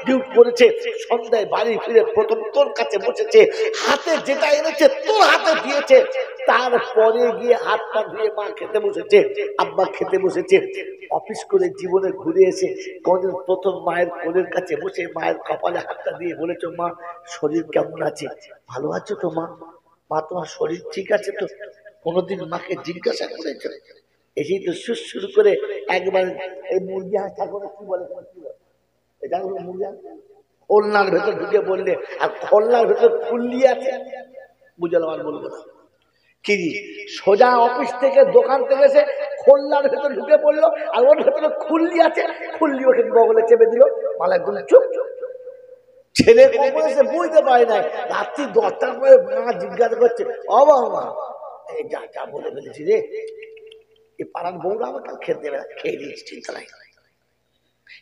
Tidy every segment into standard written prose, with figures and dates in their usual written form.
Duty করেছে, সন্ধ্যায় বাড়ি ফিরে প্রথম তোর কাছে বসেছে, হাতে যেটা এনেছে তোর হাতে দিয়েছে, তারপরে গিয়ে হাত পা ধুয়ে মা খেতে বসেছে, আব্বা খেতে বসেছে। অফিস করে জীবনে ঘুরে এসে কোনদিন প্রথম মায়ের কোলের কাছে বসে মায়ের কপালে হাতটা দিয়ে বলেছো, মা শরীর কেমন আছে, ভালো আছো তো মা, মা তোমার শরীর ঠিক আছে তো? কোনোদিন মাকে জিজ্ঞাসা করেছো? এসেই তো শুরু করে একবার এই মুরগি হাঁসটা করে কি বলে, এটা হলো মুরগি হাঁস, খুলনার ভেতর ঢুকে বললে, আর খুলনার ভেতর খুললি আছে, বুঝলাম আর বলবো না। কি সোজা অফিস থেকে দোকান থেকে এসে খুলনার ভেতর ঢুকে পড়লো, আর ওর ভেতরে খুললি আছে, খুললি ওকে বগলে চেপে দিল, মালা একদম চুপ। ছেলে কখন এসে বুঝতে পারে না, রাত্রি 10টার পরে মা জিজ্ঞাসা করছে, ও বাবা এই যা যা বলে ফেলেছি রে, এই পাড়ার বউরা আমাকে খেতে দেবে না, খেয়ে দিয়েছি, চিন্তা নাই।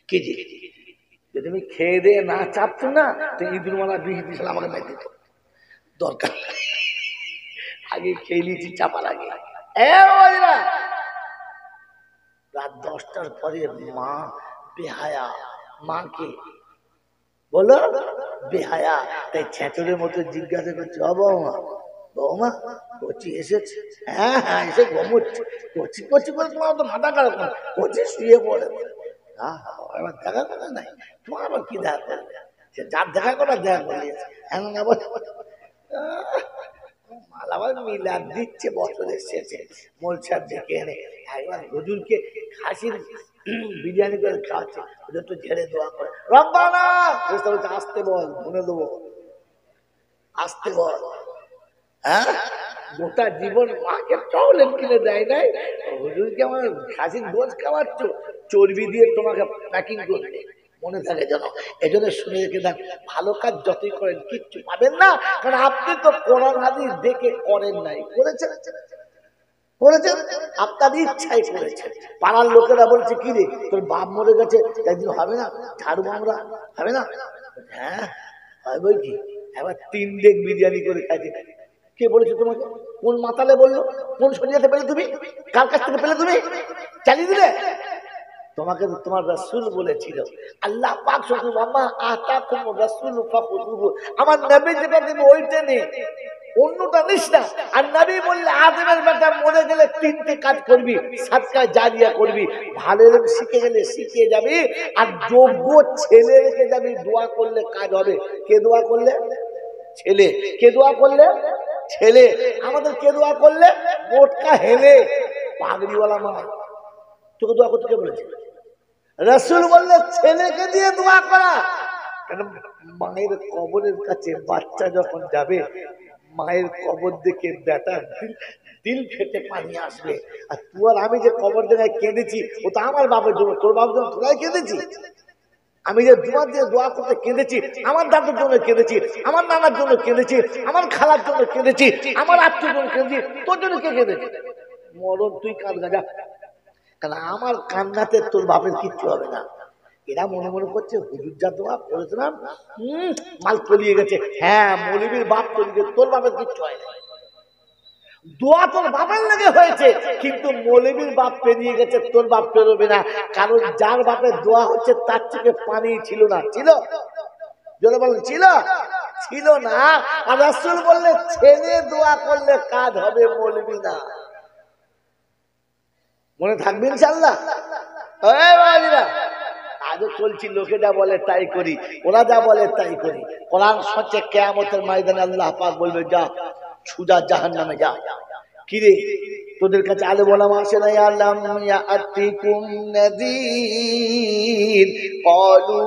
কি যে যদি তুমি খেয়ে দিয়ে না চাপতো না, তো ইঁদুর মালা বিষ দিয়েছিল আমাকে মেরে দিত, দরকার আগে খেয়ে নিয়েছি চাপার আগে। রাত 10টার পরে মা বেহায়া, মাকে বলো বেহায়া, তাই ছেঁচড়ের মতো জিজ্ঞাসা করছে, ও বৌমা, বৌমা কচি এসেছে? হ্যাঁ হ্যাঁ এসে ঘুমোচ্ছে। কচি কচি করে তোমার তো মাথা খারাপ না, কচি শুয়ে পড়ে। এবার দেখা কথা নাই, তোমার আবার কি দেখা করবে, সে যার দেখা করার দেখা করিয়েছে। এমন আবার মাল আবার মিলাদ দিচ্ছে বছরের শেষে, মোলসার ডেকে এনে একবার হুজুরকে খাসির বিরিয়ানি করে খাওয়াচ্ছে, হুজুর তো ঝেড়ে দোয়া করে, রব্বানা আসতে বল, ধুনে দেবো, আসতে বল। হ্যাঁ গোটা জীবন মাকে চকলেট কিনে দেয় নাই, হুজুরকে আমার খাসির গোশ খাওয়াচ্ছ, চর্বি দিয়ে তোমাকে প্যাকিং করবে, মনে থাকে যেন। এই জন্য শুনে রেখে দেন, ভালো কাজ যতই করেন কিচ্ছু পাবেন না, কারণ আপনি তো কোরআন হাদিস দেখে করেন নাই, করেছেন করেছেন আপনার ইচ্ছাই করেছেন। পাড়ার লোকেরা বলছে, কি রে তোর বাপ মরে গেছে, একদিন হবে না ঝাড়ু মামরা হবে না? হ্যাঁ হয় বই কি, এবার 3 ডেক বিরিয়ানি করে খাইছে। কে বলেছে তোমাকে? কোন মাতালে বললো? কোন শরীয়তে পেলে তুমি? কার কাছ থেকে পেলে তুমি? চালিয়ে দিলে? তোমাকে তো তোমার রাসূল বলেছিল, আল্লাহ পাক শুধু মামা আতাকুম রাসূল ফাখুযুহু, আমার নবী যেটা দিবে ওইটা নে, অন্যটা নিস না। আর নবী বললে আদমের বেটা মরে গেলে 3টে কাজ করবি, সাদকা জারিয়া করবি, ভালো ইলম শিখে গেলে শিখে যাবি, আর যোগ্য ছেলে রেখে যাবি, দোয়া করলে কাজ হবে। কে দোয়া করলে? ছেলে। কে দোয়া করলে? ছেলে। আমাদের কে দোয়া করলে? মোটকা হেলে পাগড়িওয়ালা মা। তোকে দোয়া করতে কে বলেছে? রাসূল বললে ছেলেকে দিয়ে দোয়া করা। কারণ মায়ের কবরের কাছে বাচ্চা যখন যাবে, মায়ের কবর দেখে বেটার দিল ফেটে পানি আসবে। আর তুই আর আমি যে কবর জায়গায় কেঁদেছি, ও তো আমার বাবার জন্য, তোর বাবার জন্য তোরাই কেঁদেছি। আমি যে দুয়ার দিয়ে দোয়া করতে কেঁদেছি, আমার দাদুর জন্য কেঁদেছি, আমার নানার জন্য কেঁদেছি, আমার খালার জন্য কেঁদেছি, আমার আত্মীয় জন্য কেঁদেছি, তোর জন্য কে কেঁদেছি? মরণ তুই কাঁদগা যা, কারণ আমার কান্নাতে তোর বাপের কিচ্ছু হবে না। এরা মনে মনে করছে হুজুর যা দোয়া করেছিলাম মাল তলিয়ে গেছে। হ্যাঁ মৌলবীর বাপ তলিয়ে, তোর বাপের কিচ্ছু হয় না। দোয়া তোর বাপের লাগে হয়েছে, কিন্তু মৌলবীর বাপ পেরিয়ে গেছে, তোর বাপ পেরোবে না। কারণ যার বাপের দোয়া হচ্ছে তার চোখে পানি ছিল না, ছিল? যদি বলেন ছিল, ছিল না। আর রাসূল বললে ছেলে দোয়া করলে কাজ হবে, মৌলবী না। মনে থাকবে ইনশাআল্লাহ। আজও চলছি, লোকে যা বলে তাই করি, ওরা যা বলে তাই করি। কোরআন সত্যি, কিয়ামতের ময়দানে আল্লাহ পাক বলবে, যা সুজা জাহান্নামে যা। কিরে তোদের কাছে আলে বলাম আসে না? আলাম ইয়াতিকুম নাযীর ক্বালু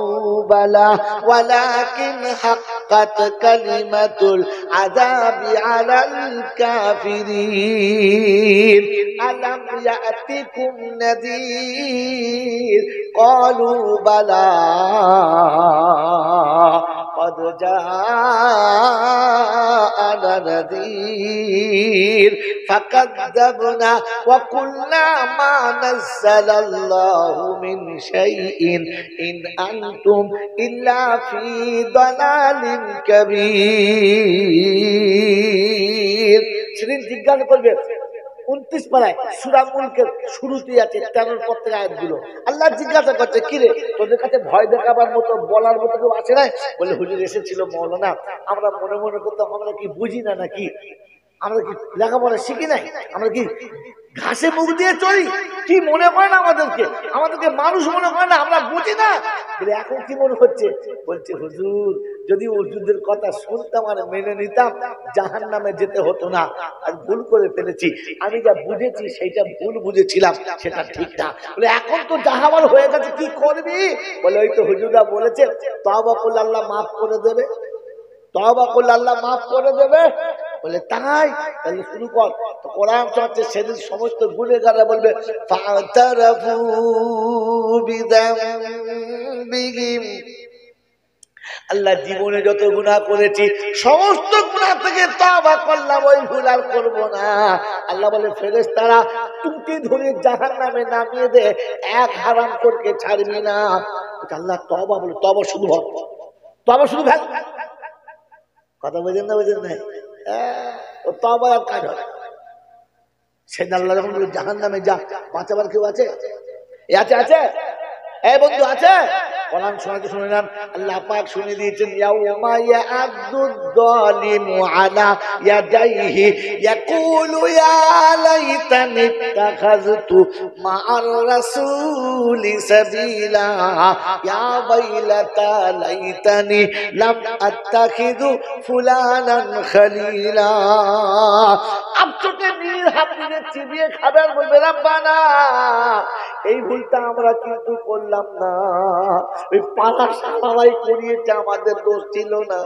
বালা ওয়ালাকিন হাক্কাত কালিমাতুল আযাবি আলাল কাফিরিন। আলাম ইয়াতিকুম নাযীর ক্বালু বালা قد جاءنا نذير فكذبنا وقلنا ما نزل الله من شيء إن أنتم إلا في ضلال كبير। সেদিন জিজ্ঞাসা করবে, 29 পারায় সূরা মুলকের শুরুতেই আছে 13 পর থেকে আয়াতগুলো। আল্লাহ জিজ্ঞাসা করছে, কি রে তোদের কাছে ভয় দেখাবার মতো বলার মতো কেউ আছে না? বলে হুজুর এসেছিল মৌলানা, আমরা মনে মনে করতাম আমরা কি বুঝি না নাকি, আমরা কি লেখাপড়া শিখি নাই, আমরা কি ঘাসে মুখ দিয়ে চলি, কি মনে করে না আমাদেরকে মানুষ মনে করে না, আমরা বুঝি না। এখন কি মনে হচ্ছে? বলছে হুজুর যদি হুজুরদের কথা শুনতাম আর মেনে নিতাম জাহান্নামে যেতে হতো না, আর ভুল করে ফেলেছি, আমি যা বুঝেছি সেটা ভুল বুঝেছিলাম, সেটা ঠিক না। বলে এখন তো জাহাবার হয়ে গেছে, কি করবি? বলে ওই তো হুজুররা বলেছে তওবা করলে আল্লাহ মাফ করে দেবে, তওবা করলে আল্লাহ মাফ করে দেবে। বলে তাই? তাহলে শুরু কর। তো কোরআন চলছে, সেদিন সমস্ত গুনাহগাররা বলবে ফাতারাফু বিযামবিহিম, আল্লাহ জীবনে যত গুনাহ করেছি সমস্ত গুনাহ থেকে তওবা করলাম, ওই ভুল আর করব না। আল্লাহ বলে ফেরেশতারা টুটি ধরে জাহান্নামে নামিয়ে দে, এক হারামখোরকে ছাড়বি না। আল্লাহ তওবা বলে, তওবা শুধু হোক, তওবা শুধু ভাগ। কথা বুঝেন না? বুঝেন না? ও তওবা কাজ হয়। সেদিন আল্লাহ যখন বলে জাহান্নামে যা, বাঁচাবার কেউ আছে? আছে আছে? এই বন্ধু আছে? কোরআন শোনাতে শুনে নেন, আল্লাহ পাক শুনে দিয়েছেন ইয়াউমা ইয়া'আদুদ যালিমু আলা ইয়াদাইহি ইয়াকুলু ইয়া লাইতানি ইত্তাখাযতু মা'আর রাসূলি সাবিলা ইয়া ওয়াইলাতা লাইতানি লাম আত্তাখিযু ফুলানান খলিলা। আফসোসে নীল হাতে চিবিয়ে খাবার বলবে রব্বানা এই ভুলটা আমরা কিন্তু করলাম না, ওই পাড়া সারাই করিয়েছে, আমাদের দোষ ছিল না।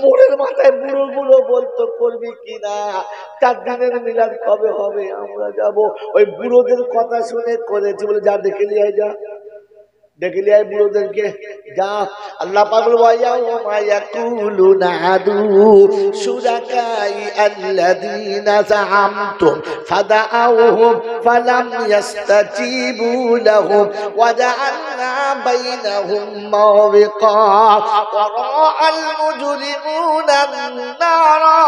মোড়ের মাথায় বুড়ো বুড়ো বলতো করবি কিনা, 4 দিনের মিলাদ কবে হবে, আমরা যাব। ওই বুড়োদের কথা শুনে করেছি বলে যা দেখে নিয়ে যা, দেখে নিয়ে বুড়োদেরকে যা। আল্লাহ পাক বলে ওয়ায়াউমা ইয়াকুলুনা আদু শুরাকাই আল্লাযীনা যাআমতুম ফাদাউহুম ফালাম ইস্তাজিবু লাহুম ওয়া জাআলনা বাইনাহুম মাওবিকা ওয়া রাআল মুজরিমুনা আন-নারা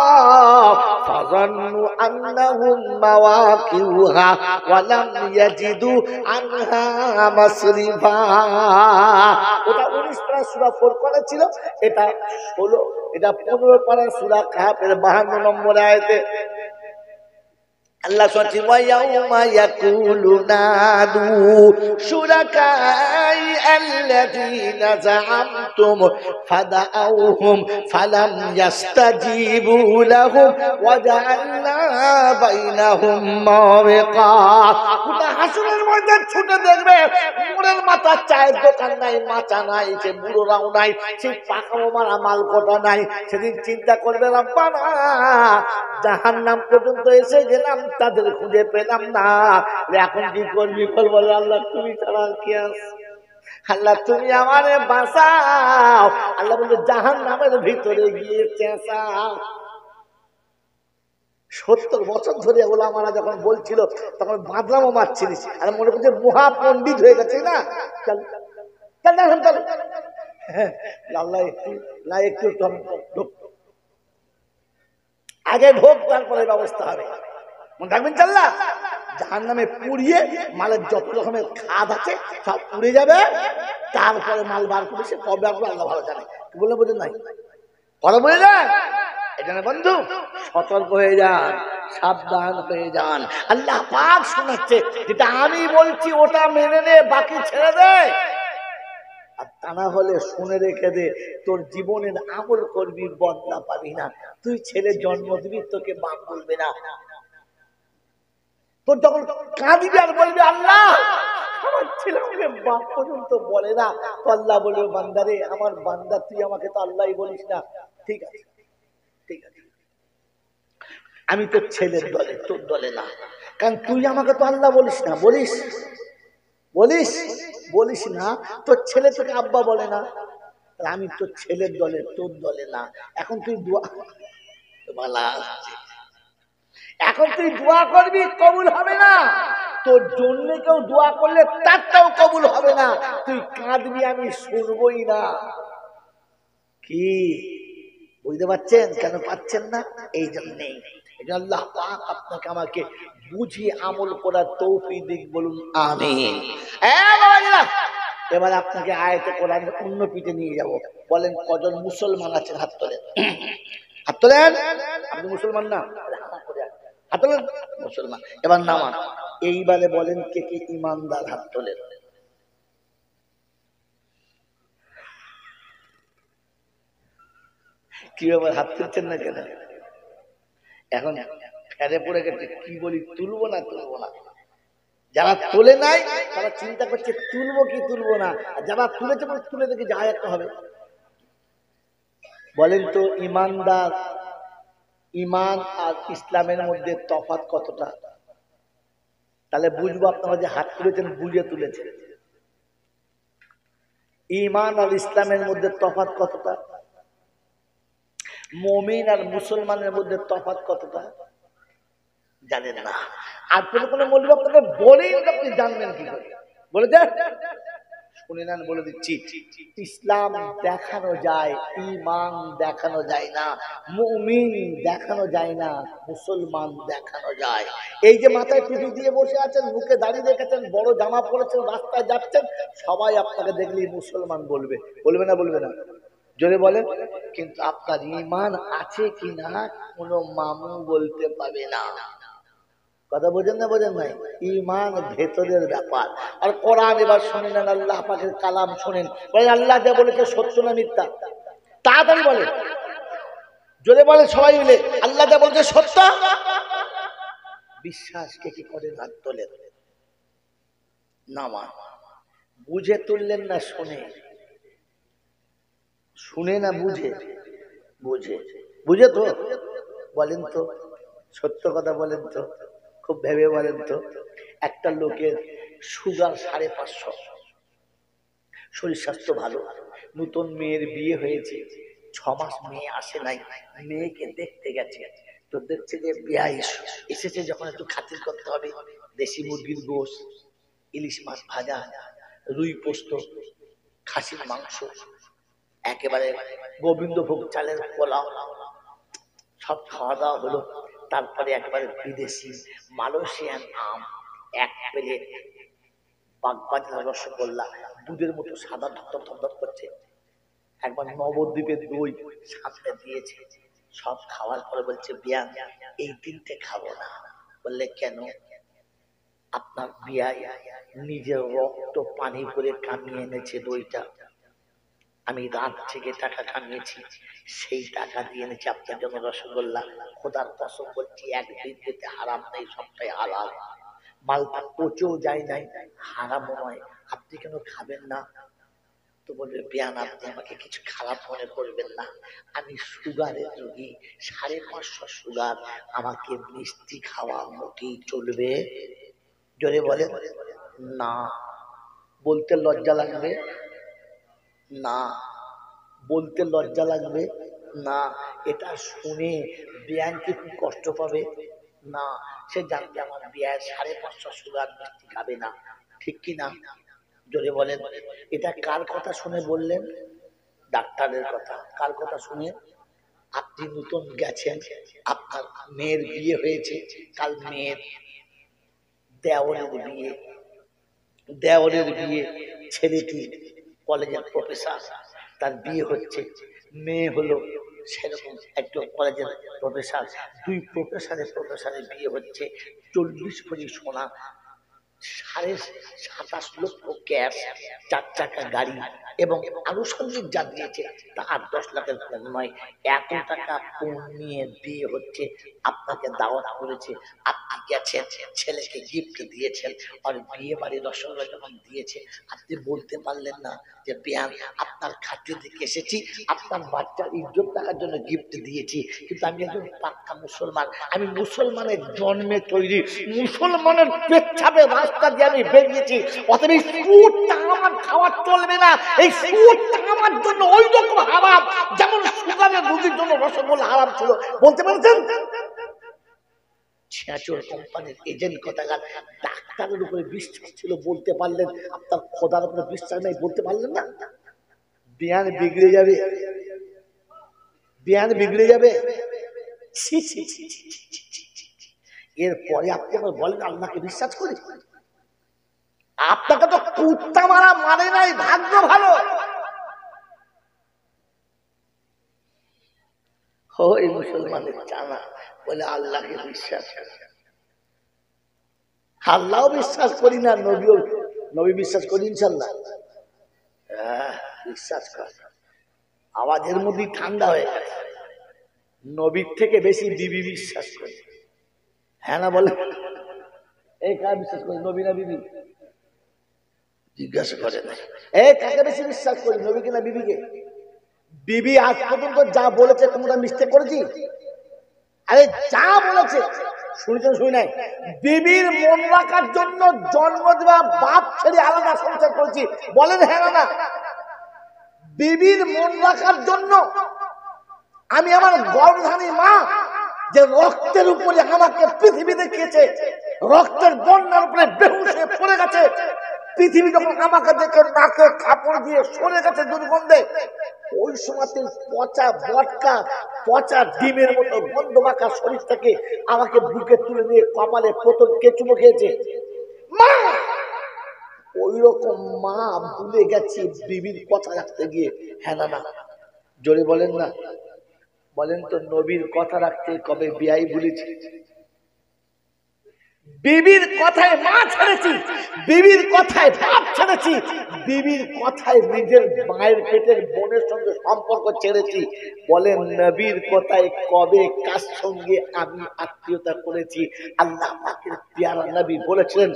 ফাযান্নু আন্নাহুম মাওয়াকিউহা ওয়া লাম ইয়াজিদু আনহা মাসরিফা। ওটা 19 পারা সূরা ফুরকানে ছিল, এটা 16, এটা 15 পারা সূরা কাহফের 52 নম্বর আয়াতে আল্লাহ বলছে ওয়ায়াউমা ইয়াকুলুনা আদু শুরাকাই আল্লাযীনা যাআমতুম ফাদাউহুম ফালাম ইস্তাজিবু লাহুম ওয়া জাআলনা বাইনাহুম মাওবিকা। গোটা হাসরের ময়দান ছুটে দেখবে, মোড়ের মাথা চায়ের দোকান নাই, মাচা নাই, সে বুড়োরাও নাই, সেই পাকা মারা মাল কোটা নাই। সেদিন চিন্তা করবে রব্বানা জাহান্নাম পর্যন্ত এসে গেলাম, তাদের খুঁজে পেলাম না, এখন কি করবি? বলে আল্লাহ তুমি ছাড়া কি আছে? আল্লাহ তুমি আমারে বাঁচাও। আল্লাহ বলে জাহান্নামের ভিতরে গিয়ে চেঁচাও। 70 বছর ধরে ওলামারা যখন বলছিল তখন বাদলামও মারছিলিস, আর মনে করছে মহা পণ্ডিত হয়ে গেছে না। চল চল এখন চল, আল্লাহ একটু আগে ঢোক, তারপরে ব্যবস্থা হবে। মনে রাখবেন চাল্লা জাহান্নামে পুড়িয়ে মালের যত রকমের খাদ আছে সব পুড়ে যাবে, তারপরে মাল বার করে সে কবে আসবে আল্লাহ ভালো জানে। কি বলে বোঝেন নাই? কথা বলে যান এখানে বন্ধু, সতর্ক হয়ে যান, সাবধান হয়ে যান। আল্লাহ পাক শোনাচ্ছে, যেটা আমি বলছি ওটা মেনে নে, বাকি ছেড়ে দে। আর তা না হলে শুনে রেখে দে, তোর জীবনের আমল করবি, বদলা পাবি না। তুই ছেলে জন্ম দিবি, তোকে বাপ বলবে না। তোর যখন কাঁদিবি আর বলবি আল্লাহ আমার ছেলে আমাকে বাপ পর্যন্ত বলে না, তো আল্লাহ বলবে বান্দারে, আমার বান্দা তুই আমাকে তো আল্লাহই বলিস না। ঠিক আছে, ঠিক আছে, আমি তোর ছেলের দলে, তোর দলে না, কারণ তুই আমাকে তো আল্লাহ বলিস না। বলিস বলিস বলিস না, তোর ছেলে তোকে আব্বা বলে না, আমি তোর ছেলের দলে, তোর দলে না। এখন তুই দোয়া, এখন তুই দোয়া করবি, কবুল হবে না। তোর জন্য কেউ দোয়া করলে তারটাও কবুল হবে না। তুই কাঁদবি, আমি শুনবই না। কি বুঝতে পারছেন? কেন পাচ্ছেন না? এই জন্যেই আল্লাহ পাক আপনাকে আমাকে বুঝিয়ে আমল করার তৌফিক দিক, বলুন আমিন। এবার আপনাকে আয়াতে কোরআন অন্য পিঠে নিয়ে যাব। বলেন কজন মুসলমান আছেন? হাত তোলেন, হাত তোলেন। আপনি মুসলমান না? হাত তোলেন। মুসলমান। এবার নামান। এইবারে বলেন কে কে ইমানদার? হাত তোলেন। কি ব্যাপার, হাত তুলছেন না কেন? এখন ফেরে পড়ে গেছে, কি বলি, তুলবো না তুলবো না। যারা তোলে নাই তারা চিন্তা করছে তুলবো কি তুলবো না, আর যারা তুলেছে বলে তুলে দেখে যা একটা হবে। বলেন তো ইমানদার, ইমান আর ইসলামের মধ্যে তফাৎ কতটা? তাহলে বুঝবো আপনারা যে হাত তুলেছেন বুঝে তুলেছেন। ইমান আর ইসলামের মধ্যে তফাৎ কতটা? মুমিন আর মুসলমানের মধ্যে তফাৎ কতটা জানেন না। আর কোনো মৌলবী আপনাকে বলেই আপনি জানবেন কি করে? বলে দেন, শুনে নেন, বলে দিচ্ছি। ইসলাম দেখানো যায়, ঈমান দেখানো যায় না, মুমিন দেখানো যায় না, মুসলমান দেখানো যায়। এই যে মাথায় টুপি দিয়ে বসে আছেন, মুখে দাঁড়িয়ে রেখেছেন, বড় জামা পরেছেন, রাস্তায় যাচ্ছেন, সবাই আপনাকে দেখলেই মুসলমান বলবে। বলবে না? বলবে না? জোরে বলে। কিন্তু আপনার ঈমান আছে কিনা কোনো মামু বলতে পারবে না। কথা বোঝেন না? বোঝেন নাই? ঈমান ভেতরের ব্যাপার। আর কোরআন এবার শুনে নেন, আল্লাহ পাকের কালাম শুনেন। বলেন আল্লাহ যা বলেছে সত্য না মিথ্যা? তাড়াতাড়ি বলে, জোরে বলে সবাই মিলে, আল্লাহ যা বলেছে সত্য। বিশ্বাস কে কি করে? হাত তোলেন। নামা বুঝে তুললেন না শুনে? শুনে না বুঝে? বুঝে। বুঝে তো বলেন তো, সত্য কথা বলেন তো, খুব ভেবে বলেন তো। একটা লোকের সুগার 550, শরীর স্বাস্থ্য ভালো, নতুন মেয়ের বিয়ে হয়েছে, 6 মাস মেয়ে আসে নাই, মেয়েকে দেখতে গেছে, তো দেখছে যে বিয়ে এসেছে, যখন একটু খাতির করতে হবে, দেশি মুরগির গোশত, ইলিশ মাছ ভাজা, রুই পোস্ত, খাসির মাংস, একেবারে গোবিন্দভোগ চালের পোলাও, সব খাওয়া দাওয়া হলো। তারপরে একবারে বিদেশি মালয়েশিয়ান আম, 1 প্লেট বাগবাজার রসগোল্লা, দুধের মতো সাদা ধপ ধপ করছে, একবার নবদ্বীপের দই সামনে দিয়েছে। সব খাওয়ার পরে বলছে বিয়ান এই 3টে খাবো না। বললে কেন? আপনার বিয়াই নিজের রক্ত পানি করে কামিয়ে এনেছে দইটা, আমি রাত থেকে টাকা কামিয়েছি, সেই টাকা দিয়ে এনেছি আপনার জন্য রসগোল্লা। খোদার কসম বলছি, একদিন যেতে হারাম নেই, সবটাই হালাল। মালটা পচেও যায় নাই, হারামও নয়, আপনি কেন খাবেন না? তো বলবে বিয়ান আপনি আমাকে কিছু খারাপ মনে করবেন না, আমি সুগারের রোগী, 550 সুগার, আমাকে মিষ্টি খাওয়া মোটেই চলবে? জোরে বলে না। বলতে লজ্জা লাগবে না? বলতে লজ্জা লাগবে না? এটা শুনে বিয়ান কি খুব কষ্ট পাবে? না, সে জানবে আমার বিয়ার 550 সুগার, মিষ্টি খাবে না। ঠিক কি না? জোরে বলেন। এটা কার কথা শুনে বললেন? ডাক্তারের কথা। কার কথা শুনে? আপনি নতুন গেছেন, আপনার মেয়ের বিয়ে হয়েছে, কাল মেয়ের দেওরের বিয়ে, দেওরের বিয়ে, ছেলেটি কলেজের প্রফেসর, তার বিয়ে হচ্ছে, মেয়ে হলো সেরকম একটু কলেজের প্রফেসর, 2 প্রফেসরের বিয়ে হচ্ছে, 40 ভরি সোনা, 27.5 লক্ষ ক্যাশ, 4 চাকা গাড়ি, এবং আনুষঙ্গিক যা দিয়েছে তা 8-10 লাখের কম নয়। এত টাকা পণ নিয়ে বিয়ে হচ্ছে, আপনাকে দাওয়াত করেছে, আপনি গেছেন, ছেলেকে গিফট দিয়েছেন, আর বিয়ে বাড়ি রসগোল্লা যখন দিয়েছে, আপনি বলতে পারলেন না যে বিয়ান আপনার খাদ্য থেকে এসেছি, আপনার বাচ্চার ইজ্জত রাখার জন্য গিফট দিয়েছি, কিন্তু আমি একজন পাক্কা মুসলমান, আমি মুসলমানের জন্মে তৈরি, মুসলমানের পেচ্ছাবে রাস্তা দিয়ে আমি বেরিয়েছি, অতএব এই সুদটা আমার খাওয়া চলবে না। এই সুদটা আমার জন্য ওই রকম হারাম যেমন সুগারের রোগীর জন্য রসগোল্লা হারাম ছিল। বলতে পারছেন? ছিয়াচর কোম্পানির এজেন্ট কথাকার, ডাক্তারের উপরে বিশ্বাস ছিল, বলতে পারলেন, আপনার খোদার উপরে বিশ্বাস নেই, বলতে পারলেন না। বিয়ান বিগড়ে যাবে, বিয়ান বিগড়ে যাবে। ছি ছি ছি ছি ছি। এরপরে আপনি আমার বলেন আল্লাহকে বিশ্বাস করি? আপনাকে তো কুত্তা মারা মানে নাই, ভাগ্য ভালো। ওই মুসলমানের জানা বলে আল্লাহকে বিশ্বাস করে। আল্লাহও বিশ্বাস করি না, নবী বিশ্বাস করি ইনশাল্লাহ। বিশ্বাস কর, আওয়াজের মধ্যে ঠান্ডা হয়ে গেছে। নবীর থেকে বেশি বিবি বিশ্বাস করি। হ্যাঁ না বলে? এই কার বিশ্বাস করি, নবী না বিবি? জিজ্ঞাসা করে না। এই কাকে বেশি বিশ্বাস করি, নবীকে না বিবিকে? বিবি আজ পর্যন্ত যা বলেছে তোমরা মিস্টেক করেছি? আরে যা বলেছে শুনেছেন, শুনি নাই? বিবির মন রাখার জন্য জন্ম দেওয়া বাপ ছেড়ে আলাদা সংসার করেছি, বলেন হ্যাঁ না? বিবির মন রাখার জন্য আমি আমার গর্ভধারী মা যে রক্তের উপরে আমাকে পৃথিবী দেখিয়েছে, রক্তের বন্যার উপরে বেহুশ হয়ে পড়ে গেছে, পৃথিবী যখন আমাকে দেখে নাকে কাপড় দিয়ে সরে গেছে দুর্গন্ধে, ওই সময়তে পচা বটকা পচা ডিমের মতো গন্ধ মাখা শরীরটাকে আমাকে বুকে তুলে নিয়ে কপালে প্রথম কেচুমো খেয়েছে মা। ওই রকম মা ভুলে গেছি বিবির কথা রাখতে গিয়ে। হ্যাঁ না? জোরে বলেন না, বলেন তো নবীর কথা রাখতে কবে বিয়াই ভুলেছি? বিবির কথায় মা ছেড়েছি, বিবির কথায় বাপ ছেড়েছি, বিবির কথায় নিজের মায়ের পেটের বোনের সঙ্গে সম্পর্ক ছেড়েছি। বলেন নবীর কথায় কবে কার সঙ্গে আমি আত্মীয়তা করেছি? আল্লাহ পাকের প্যারা নবী বলেছিলেন,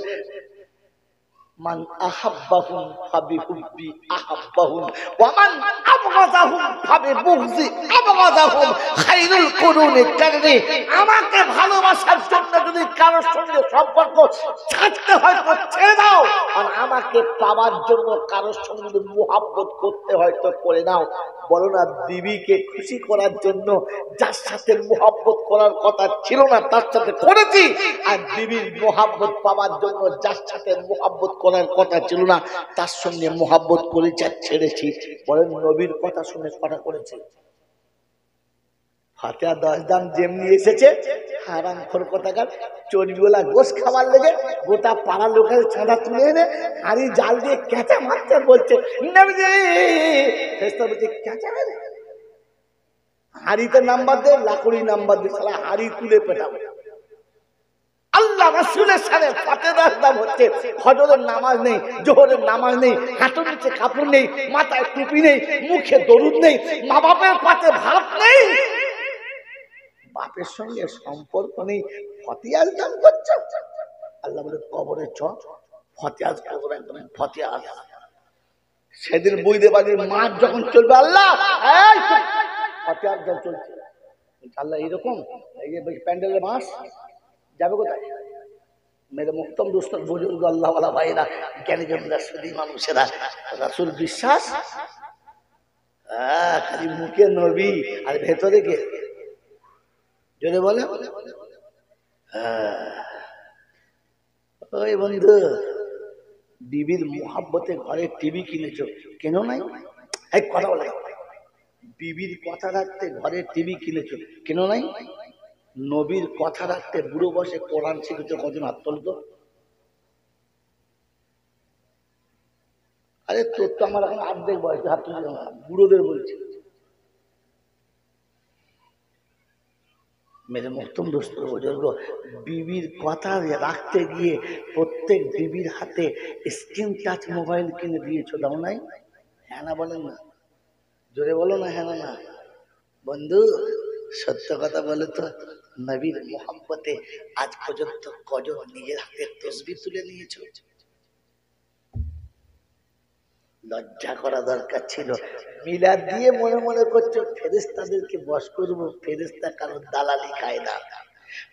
মান আহাব্বাহুম ফাবিহুব্বি আহাব্বাহুম ওয়া মান আবগাযাহুম ফাবিবুগযি আবগাযাহুম খায়রুল কুরুনি কারনি। আমাকে ভালোবাসার জন্য যদি কারোর সঙ্গে সম্পর্ক ছাড়তে হয় তো ছেড়ে দাও, আর আমাকে পাওয়ার জন্য কারোর সঙ্গে যদি মুহাব্বত করতে হয় তো করে নাও। বলো না, বিবিকে খুশি করার জন্য যার সাথে মুহাব্বত করার কথা ছিল না তার সাথে করেছি, আর বিবির মুহাব্বত পাওয়ার জন্য যার সাথে মুহাব্বত করার কথা ছিল না তার সঙ্গে মুহাব্বত করে যা ছেড়েছি। বলেন নবীর কথা শুনে কটা করেছি? ফাতিহা 10 দাম যেমনি এসেছে, হারামখোর কথাকার চর্বিওয়ালা গোশ খাবার লেগে গোটা পাড়া লোকের চাঁদা তুলে এনে হাড়ি জাল দিয়ে কেঁচা মারতে বলছে, কেঁচা হাড়িতে নাম্বার দে, লাকড়ি নাম্বার দে, সালা হাড়ি তুলে পেটাবে। আল্লাহ রাসূলের সাথে ফাতিহা 10 দাম হচ্ছে, ফজরের নামাজ নেই, জোহরের নামাজ নেই, হাঁটুর নিচে কাপড় নেই, মাথায় টুপি নেই, মুখে দরুদ নেই, মা বাপের পাতে ভাত নেই, বাপের সঙ্গে সম্পর্ক নেই, ফাতিহা দাম করছো। আল্লাহ বলে কবরে চ, ফাতিহা কবর একদম ফাতিহা। সেদিন বুঝতে পারি মাছ যখন চলবে, আল্লাহ ফাতিহা দাম চলছে, আল্লাহ এরকম এই যে প্যান্ডেলের মাছ যাবে কোথায়? মেরে মুক্তম দুষ্ট বুজুর্গ আল্লাহওয়ালা ভাইরা, জ্ঞানী জমিদার মানুষেরা, রাসূল বিশ্বাস খালি মুখে নবী আর ভেতরে কে? যদি বলে ওই বন্ধু বিবির মুহাব্বতে ঘরে টিভি কিনেছো, কেন নাই? এই কথা বলে, বিবির কথা রাখতে ঘরে টিভি কিনেছো, কেন নাই? নবীর কথা রাখতে বুড়ো বসে কোরআন শিখেছো, কজন হাত তুলতো? আরে তোর তো আমার এখন অর্ধেক বয়স, হাত তুলছি না, বুড়োদের বলছি। মেরে মুহতম দোস্ত বুজুর্গ, বিবির কথা রাখতে গিয়ে প্রত্যেক বিবির হাতে স্ক্রিন টাচ মোবাইল কিনে দিয়েছো, দাও নাই? হ্যাঁ না বলেন না, জোরে বলো না হ্যাঁ না? বন্ধু সত্য কথা বলে তো, নবীর মুহাব্বতে আজ পর্যন্ত কজন নিজের হাতে তসবিহ তুলে নিয়েছো? লজ্জা করা দরকার ছিল। মিলাদ দিয়ে মনে মনে করছো ফেরেশতাদেরকে বশ করবো, ফেরেশতা কারোর দালালি খায় না,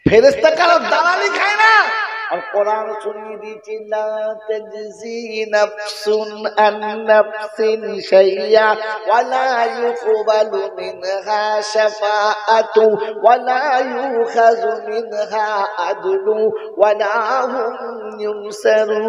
ফেরেশতা কারোর দালালি খায় না। আর কোরআন শুনিয়ে দিয়েছি, লা তাজজি নাফসুন আন নাফসিন শাইয়া ওয়া লা ইউকবালু মিনহা শাফাআতু ওয়া লা ইউখাযু মিনহা আদলু ওয়া লা হুম ইউনসারুন।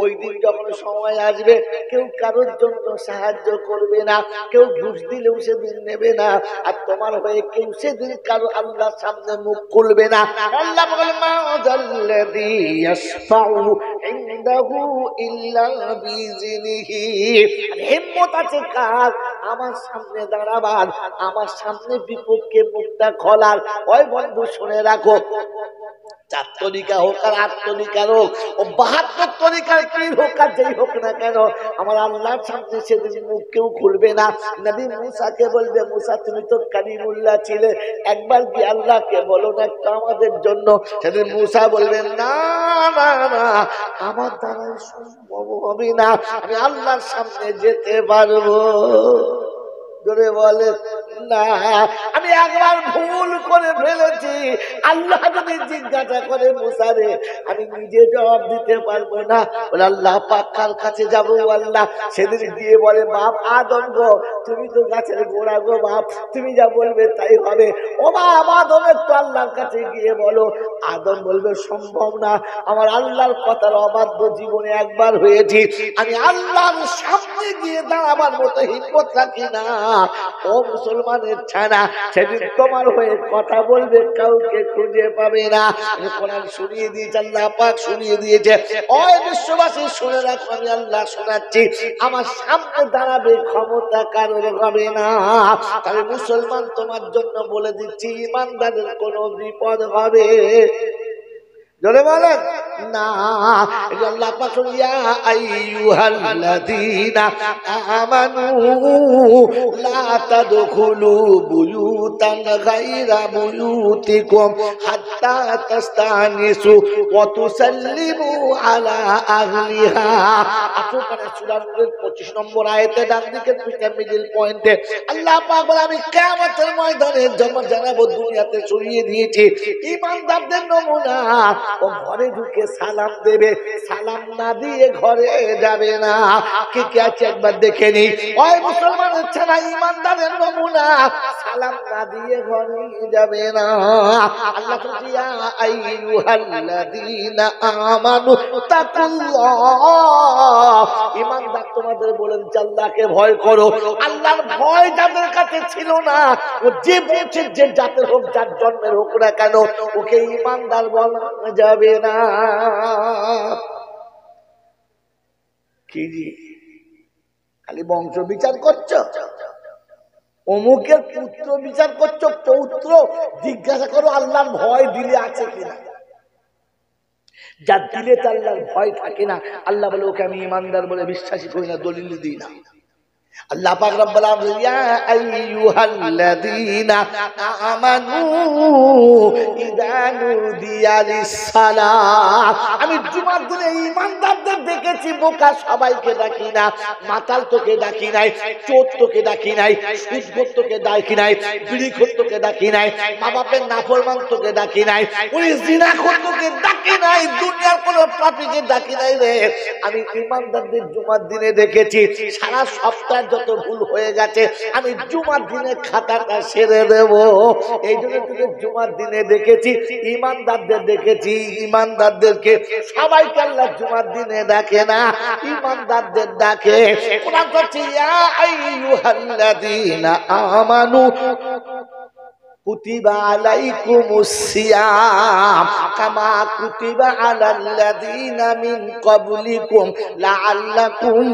ওই দিন যখন সময় আসবে কেউ কারোর জন্য সাহায্য করবে না, কেউ ঘুষ দিলেও সেদিন নেবে না, আর তোমার হয়ে কেউ সেদিন কারো আল্লাহর সামনে মুখ খুলবে না। আল্লাহ বলেন মা যাল্লাযী ইয়াশফাউ ইনদাহু ইল্লা বিইজনিহি। হিম্মত আছে কার আমার সামনে দাঁড়াবার, আমার সামনে বিপক্ষে মুখটা খোলার? ওই বন্ধু শুনে রাখো, 4 তরিকা হোক আর 8 তরিকার হোক ও 72 তরিকার কি হোক আর যেই হোক না কেন, আমার আল্লাহর সামনে সেদিন মুখ কেউ খুলবে না। নবী মুসাকে বলবে, মুসা তুমি তো কালিমুল্লাহ ছিলে, একবার কি আল্লাহকে বলো না একটু আমাদের জন্য। সেদিন মুসা বলবেন না না না, আমার দ্বারা সম্ভব হবে না, আমি আল্লাহর সামনে যেতে পারবো। জোরে বলে না, আমি একবার ভুল করে ফেলেছি। আল্লাহ যদি জিজ্ঞাসা করে মুসা রে, আমি নিজে জবাব দিতে পারবো না। বলে আল্লাহ পাক কার কাছে যাবো? আল্লাহ সেদিন গিয়ে বলে বাপ আদম গো, তুমি তো গাছের গোড়া গো বাপ, তুমি যা বলবে তাই হবে। ও বাপ আদম একটু আল্লাহর কাছে গিয়ে বলো। আদম বলবে সম্ভব না, আমার আল্লাহর কথার অবাধ্য জীবনে একবার হয়েছি, আমি আল্লাহর সামনে গিয়ে দাঁড়াবার মতো হিম্মত রাখি না। ও মুসলমানের ছানা, সেদিন তোমার হয়ে কথা বলবে কাউকে খুঁজে পাবে না। কোরআন শুনিয়ে দিয়েছে, আল্লাহ পাক শুনিয়ে দিয়েছে। ওই বিশ্ববাসী শুনে রাখো, আমি আল্লাহ শোনাচ্ছি, আমার সামনে দাঁড়াবে ক্ষমতা কারোর হবে না। তাহলে মুসলমান তোমার জন্য বলে দিচ্ছি, ইমানদারের কোনো বিপদ হবে জোরে বলেন না। আল্লাহ পাক ইয়া আইয়ুহাল্লাযীনা আমানু লা তাদখুলু বুয়ুতান গায়রা বুয়ুতিকুম হাত্তা তাস্তানিসু ওয়া তুসাল্লিমু আলা আহলিহা। আপনারা সূরা নূরের 25 নম্বর আয়াতে ডান দিকে পৃষ্ঠার মিডল পয়েন্টে আল্লাহ পাক বলে, আমি কিয়ামতের ময়দানে জমা জানাবো, দুনিয়াতে ছড়িয়ে দিয়েছি ঈমানদারদের নমুনা। ও ঘরে ঢুকে সালাম দেবে, সালাম না দিয়ে ঘরে যাবে না। কে কে আছে একবার দেখে নি। ওই মুসলমানের ছাড়া ঈমানদারের নমুনা, সালাম না দিয়ে ঘরে যাবে না। আল্লাহ ইয়া আইয়ুহাল্লাযীনা আমানু তাকুল্লাহ, ঈমানদার তোমাদের বলেন আল্লাহকে ভয় করো। আল্লাহর ভয় যাদের কাছে ছিল না, ও যে বলছে যে জাতের হোক যার জন্মের হোক না কেন, ওকে ঈমানদার বলা যাবে না। কি খালি বংশ বিচার করছো, অমুকের পুত্র বিচার করছো, পৌত্র জিজ্ঞাসা করো আল্লাহর ভয় দিলে আছে কিনা। যার দিলে তার আল্লাহর ভয় থাকে না, আল্লাহ বলে ওকে আমি ঈমানদার বলে বিশ্বাসী করি না, দলিল দিই না। আল্লাহ পাক রব্বুল আলামিন ইয়া আইয়ুহাল্লাযীনা আমানু ইযা নুদিয়া লিস-সালাহ। আমি জুমার দিনে ঈমানদারদের দেখেছি, বোকা সবাইকে ডাকি না, মাতাল তোকে ডাকি নাই, চোর তোকে ডাকি নাই, সুদখোর তোকে ডাকি নাই, বিড়িখোর তোকে ডাকি নাই, মা বাপের নাফরমান তোকে ডাকি নাই, ওই জিনাখোর তোকে ডাকি নাই, দুনিয়ার কোনো পাপীকে ডাকি নাই রে। আমি ঈমানদারদের জুমার দিনে দেখেছি। সারা সপ্তাহ যত ভুল হয়ে গেছে আমি জুমার দিনে খাতাটা সেরে দেব। এই জন্য তোদের জুমার দিনে দেখেছি, ঈমানদারদের দেখেছি। ঈমানদারদেরকে সবাইকে আল্লাহ জুমার দিনে ডাকে না, ঈমানদারদের ডাকে। কোরআন বলছে ইয়া আইয়ুহাল্লাযীনা আমানু কুতিবা আলাইকুমুস সিয়াম কামা কুতিবা আলাল্লাযীনা মিন ক্বাবলিকুম লাআল্লাকুম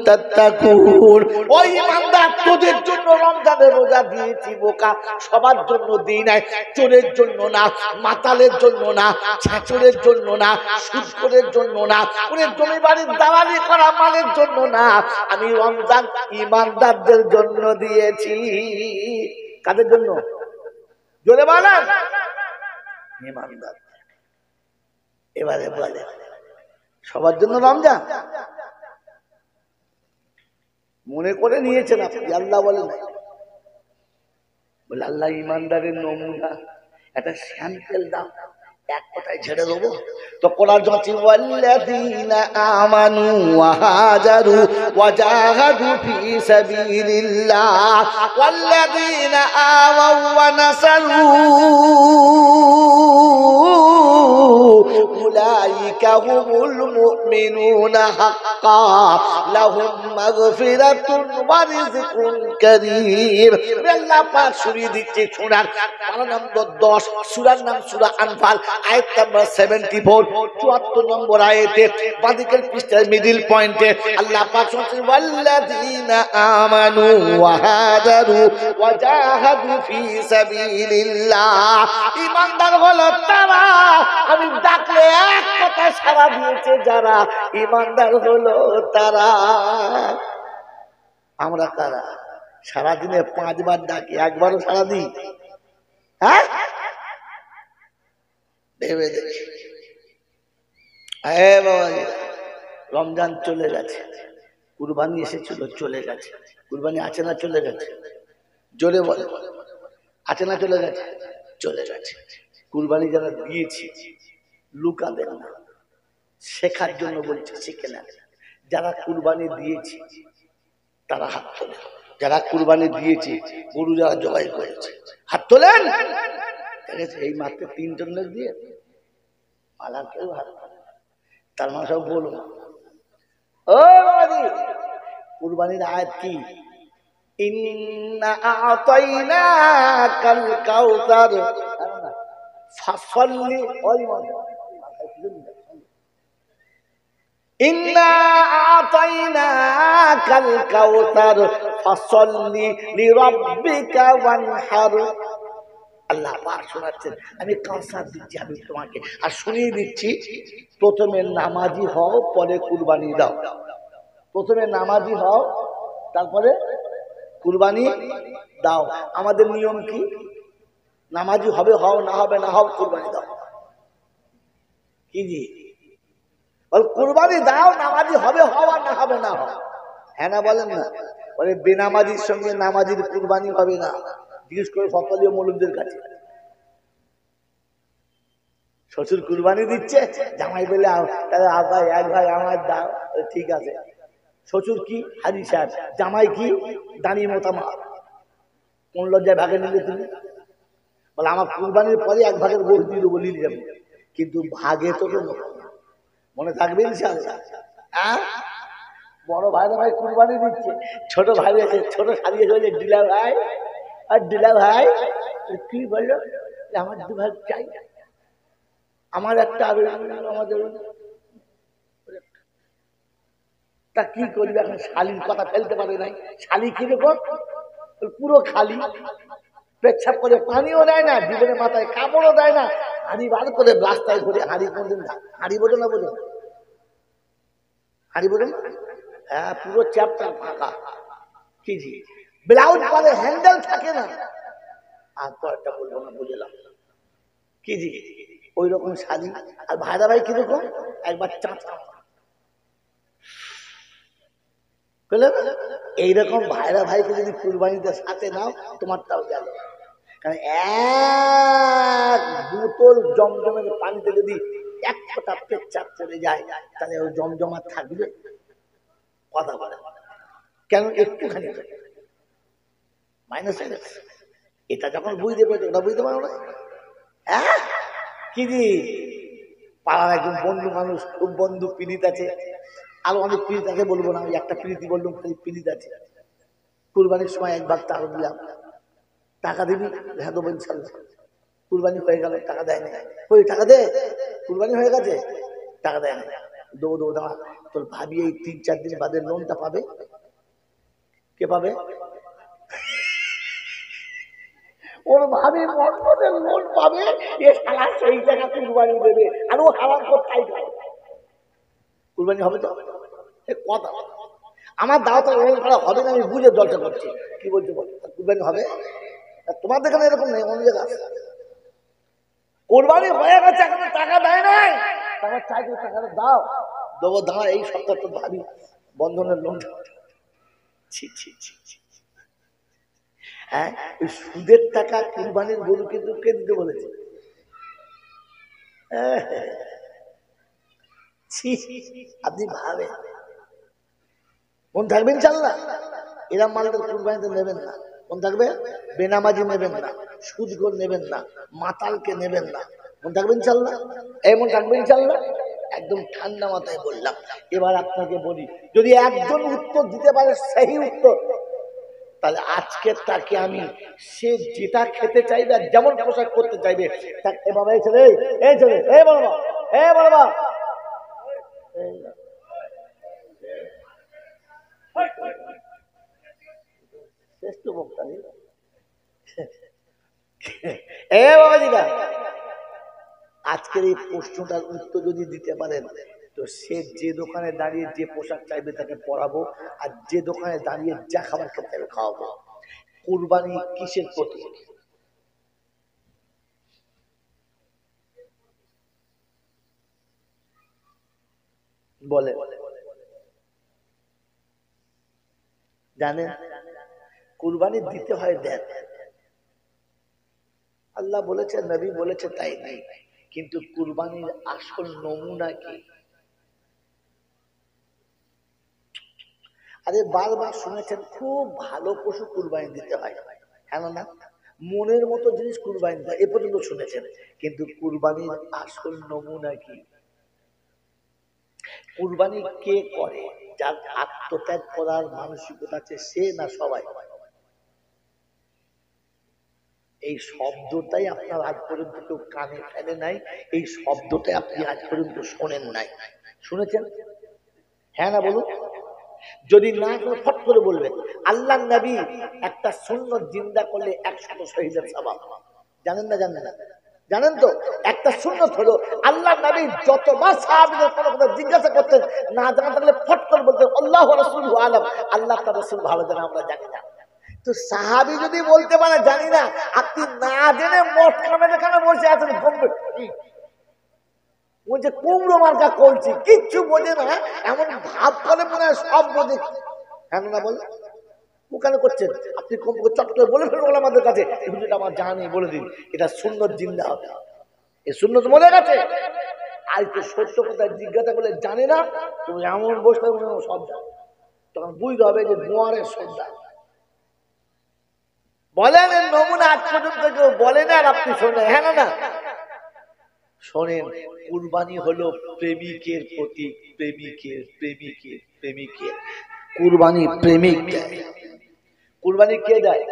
তাত্তাকুন। ওই ঈমানদার, তোদের জন্য রমজানের রোজা দিয়েছি বোকা, সবার জন্য দিই নাই। চোরের জন্য না, মাতালের জন্য না, ছাচুরের জন্য না, সুদখোরের জন্য না, ওরে জমি বাড়ির দালালি করা মালের জন্য না। আমি রমজান ঈমানদারদের জন্য দিয়েছি। কাদের জন্য? জোরে বলেন ঈমানদার। এবারে বলে সবার জন্য রমজান মনে করে নিয়েছেন আপনি? আল্লাহ বলেন, বলে আল্লাহ ঈমানদারের নমুনা একটা স্যাম্পল দাও, এক কথায় ছেড়ে দেবো তো কোরআন বলছে ওয়াল্লাযীনা আমানু ওয়া হাজারু ওয়া জাহাদু ফি সাবিলিল্লাহ ওয়াল্লাযীনা আওয়াউ ওয়া নাসারু উলাইকা হুমুল মুমিনুনা হাক্কান লাহুম মাগফিরাতুন ওয়া রিজকুন কারীম। আল্লাহ পাক শুনিয়ে দিচ্ছে শোনার পারা নম্বর 10 সূরার নাম সূরা আনফাল আয়াত নাম্বার 74 74 নম্বর আয়াতে বাদিকের পৃষ্ঠার মিডল পয়েন্টে আল্লাহ পাক বলছেন ওয়াল্লাযীনা আমানু ওয়া হাজারু ওয়া জাহাদু ফি সাবিলিল্লাহ। ঈমানদার হলো তারা, আমি ডাকলে এক কথা সাড়া দিয়েছে যারা ঈমানদার হলো তারা। আমরা কারা? সারাদিনে 5 বার ডাকি, একবারও সাড়া দিই? হ্যাঁ, ভেবে দেখি। রমজান চলে গেছে, কুরবানি এসেছিল চলে গেছে। কুরবানি আছে না চলে গেছে? জোরে বলে, আছে না চলে গেছে? চলে গেছে। কুরবানি যারা দিয়েছি লুকাবেন না, শেখার জন্য বলছি, শিখে নেন। যারা কুরবানি দিয়েছি তারা হাত তোলে। যারা কুরবানি দিয়েছে, গরু যারা জবাই করেছে হাত তোলেন। এই মাত্র 3 জন লোক দিয়ে মালা কেউ হাত তোলে। তার মানে সব বলুন, ও বাবাজি, কুরবানির আয়াত কি? ইন্না আ'তাইনাকাল কাউসার ফাসল্লি ইন্না আ'তাইনাকাল কাউসার ফাসল্লি লিরাব্বিকা ওয়ানহার। আল্লাহ পাক শোনাচ্ছেন, আমি কাউসার দিচ্ছি আমি তোমাকে, আর শুনিয়ে দিচ্ছি প্রথমে নামাজি হও পরে কুরবানি দাও। প্রথমে নামাজি হও তারপরে কুরবানি দাও। আমাদের নিয়ম কি? নামাজি হবে হও, না হবে না হও, কুরবানি দাও। কি জি বল, কুরবানি দাও, নামাজি হবে হও আর না হবে না হও। হ্যাঁ না বলেন না? বলে বেনামাজির সঙ্গে নামাজির কুরবানি হবে না। জিজ্ঞেস করে সকলীয় মৌলুমদের কাছে। শ্বশুর কুরবানি দিচ্ছে, জামাই বলে ভাই এক ভাই আমার দাও, ঠিক আছে। শ্বশুর কি? হাজি সাহেব। জামাই কি? দানি মোতামা। কোন লজ্জায় ভাগে নিলে তুমি? বলে আমার কুরবানির পরে 1 ভাগের গোশ দিয়ে দেবো, নিয়ে যাবো। কিন্তু ভাগে তো মনে থাকবে ইনশাআল্লাহ। বড় ভাইরা ভাই কুরবানি দিচ্ছে, ছোট ভাই আছে, ছোট সারিয়ে চলে ডিলা ভাই। আর ডিলা ভাই কি বললো, আমার 2 ভাগ চাই, আমার একটা আর আমাদের। তা কি করবে এখন? শালির কথা ফেলতে পারে নাই। শালি কিরকম? পুরো খালি, পেচ্ছাপ করে পানিও দেয় না, জীবনে মাথায় কাপড়ও দেয় না, হাঁড়ি বার করে রাস্তায় ঘুরে হাঁড়ি কোনদিন হাঁড়ি বোঝো না, বোঝো হাঁড়ি বোঝো না? হ্যাঁ, পুরো চ্যাপ্টার ফাঁকা। কি জি ব্লাউজ পরে হ্যান্ডেল থাকে না। আর তো একটা বলবো না, বুঝলাম। কি জি ওই রকম শালি। আর ভাইরা ভাই কিরকম? একবার চাঁচা। এইরকম ভাইরা ভাইকে যদি কুরবানিতে সাথে নাও, তোমারটাও গেল। কারণ 1 বোতল জমজমের পানিতে যদি 1 ফোঁটা পেচ্ছাপ চলে যায়, তাহলে ওই জমজমা থাকবে? কথা বলে কেন? একটুখানি মাইনাস হয়ে গেছে। এটা যখন বুঝতে পেরেছে, ওটা বুঝতে পারো না। হ্যাঁ, কি জি পাড়ার একজন বন্ধু মানুষ, খুব বন্ধু পীড়িত আছে, আরো অনেক পীড়িত আছে, বলবো না, ওই একটা পীড়িতি বললাম, খালি পীড়িত আছে। কুরবানির সময় 1 ভাগ টাকা দিলাম, টাকা দিবি? হ্যাঁ দেবো ইনশাল্লাহ। কুরবানি হয়ে গেল, টাকা দেয় না। ওই টাকা দে, কুরবানি হয়ে গেছে, টাকা দেয় না। দেবো দেবো, দাঁড়া, তোর ভাবি এই 3-4 দিন বাদে লোনটা পাবে। কে পাবে? ওর ভাবি মন্ডলের লোন পাবে, এ শালা সেই টাকা কুরবানি দেবে, আর ও হারাম কোথায় খাবে? কুরবানি হবে তো? কথা আমার দাওয়াত হবে না, আমি বুঝে জলটা করছি। কি বলছো বল, কুরবানি হবে? তোমাদের এখানে এরকম নেই, অন্য জায়গা আছে। কোরবানি হয়ে গেছে, এখন টাকা দেয় নাই, আমার চাই টাকাটা দাও। দেবো, দাঁড়া, এই সপ্তাহ তো ভাবি বন্ধনের লোন। হ্যাঁ, ওই সুদের টাকা কুরবানির গরু কিন্তু কে দিতে বলেছে? আপনি ভাবেন মন থাকবে ইনশাআল্লাহ? এরম মালদের কুরবানিতে নেবেন না। মন থাকবে? বেনামাজি নেবেন না, সুদখোর নেবেন না, মাতালকে নেবেন না। মন থাকবে ইনশাআল্লাহ? এমন থাকবে ইনশাআল্লাহ? একদম ঠান্ডা মাথায় বললাম। এবার আপনাকে বলি, যদি একজন উত্তর দিতে পারে সেই উত্তর, তাহলে আজকের তাকে আমি সে যেটা খেতে চাইবে আর যেমন পোশাক করতে চাইবে এ বাবা এই ছেলে এই ছেলে এই বাবা এই বাবা শ্রেষ্ঠ বক্তা এ বাবাজিরা, আজকের এই প্রশ্নটার উত্তর যদি দিতে পারেন তো সে যে দোকানে দাঁড়িয়ে যে পোশাক চাইবে তাকে পরাবো, আর যে দোকানে দাঁড়িয়ে যা খাবার খেতে হবে খাওয়াবো। কুরবানি কিসের প্রতীক? বলে জানেন? কুরবানি দিতে হয় দেন, আল্লাহ বলেছে, নবী বলেছে, তাই নেই। কিন্তু কুরবানির আসল নমুনা কি? আরে বারবার শুনেছেন খুব ভালো পশু কুরবানি দিতে হয়, কেন না? মনের মতো জিনিস কুরবানি দিতে হয়, এ পর্যন্ত শুনেছেন। কিন্তু কুরবানির আসল নমুনা কি? কুরবানি কে করে? যার আত্মত্যাগ করার মানসিকতা আছে সে, না সবাই? এই শব্দটাই আপনার আজ পর্যন্ত কেউ কানে ফেলে নাই, এই শব্দটাই আপনি আজ পর্যন্ত শোনেন নাই। শুনেছেন? হ্যাঁ না বলুন? যদি না ফট করে বলবেন। আল্লাহ নবী একটা সুন্নত জিন্দা করলে 100 শহীদের সওয়াব। জানেন না? জানেন না? জানেন তো? একটা সুন্নত হলো আল্লাহ নবী যতবার সাহাবীদের কোনো কথা জিজ্ঞাসা করতেন, না জানা থাকলে ফট করে বলতেন আল্লাহু ওয়া রাসূলুহু আলাম, আল্লাহ তার রাসূল ভালো জানে, আমরা জানি না। তো সাহাবী যদি বলতে পারে জানি না, আপনি না জেনে মদ খাবেন এখানে বসে আছেন, বলছে কুমড়ো মার্কা করছি, কিচ্ছু বোঝে না, এমন ভাব করে মনে হয় সব বোঝে। কেন না বলে ও কেন করছেন? আপনি চট করে বলে ফেলুন আমাদের কাছে, এটা আমার জানি, বলে দিন এটা সুন্নত জিন্দা হবে, এই সুন্নত মনে গেছে। আজ তো সত্য কথা জিজ্ঞাসা করলে জানি না, তুমি এমন বসে সব জানো, তখন বুঝতে হবে যে গোয়ারের সন্তান। বলেন এর নমুনা আজ পর্যন্ত কেউ বলে না, আর আপনি শোনেন। হ্যাঁ না? শোনেন, কুরবানি হলো প্রেমিকের প্রতীক, প্রেমিকের কুরবানি প্রেমিক দেয়। কুরবানি কে দেয়?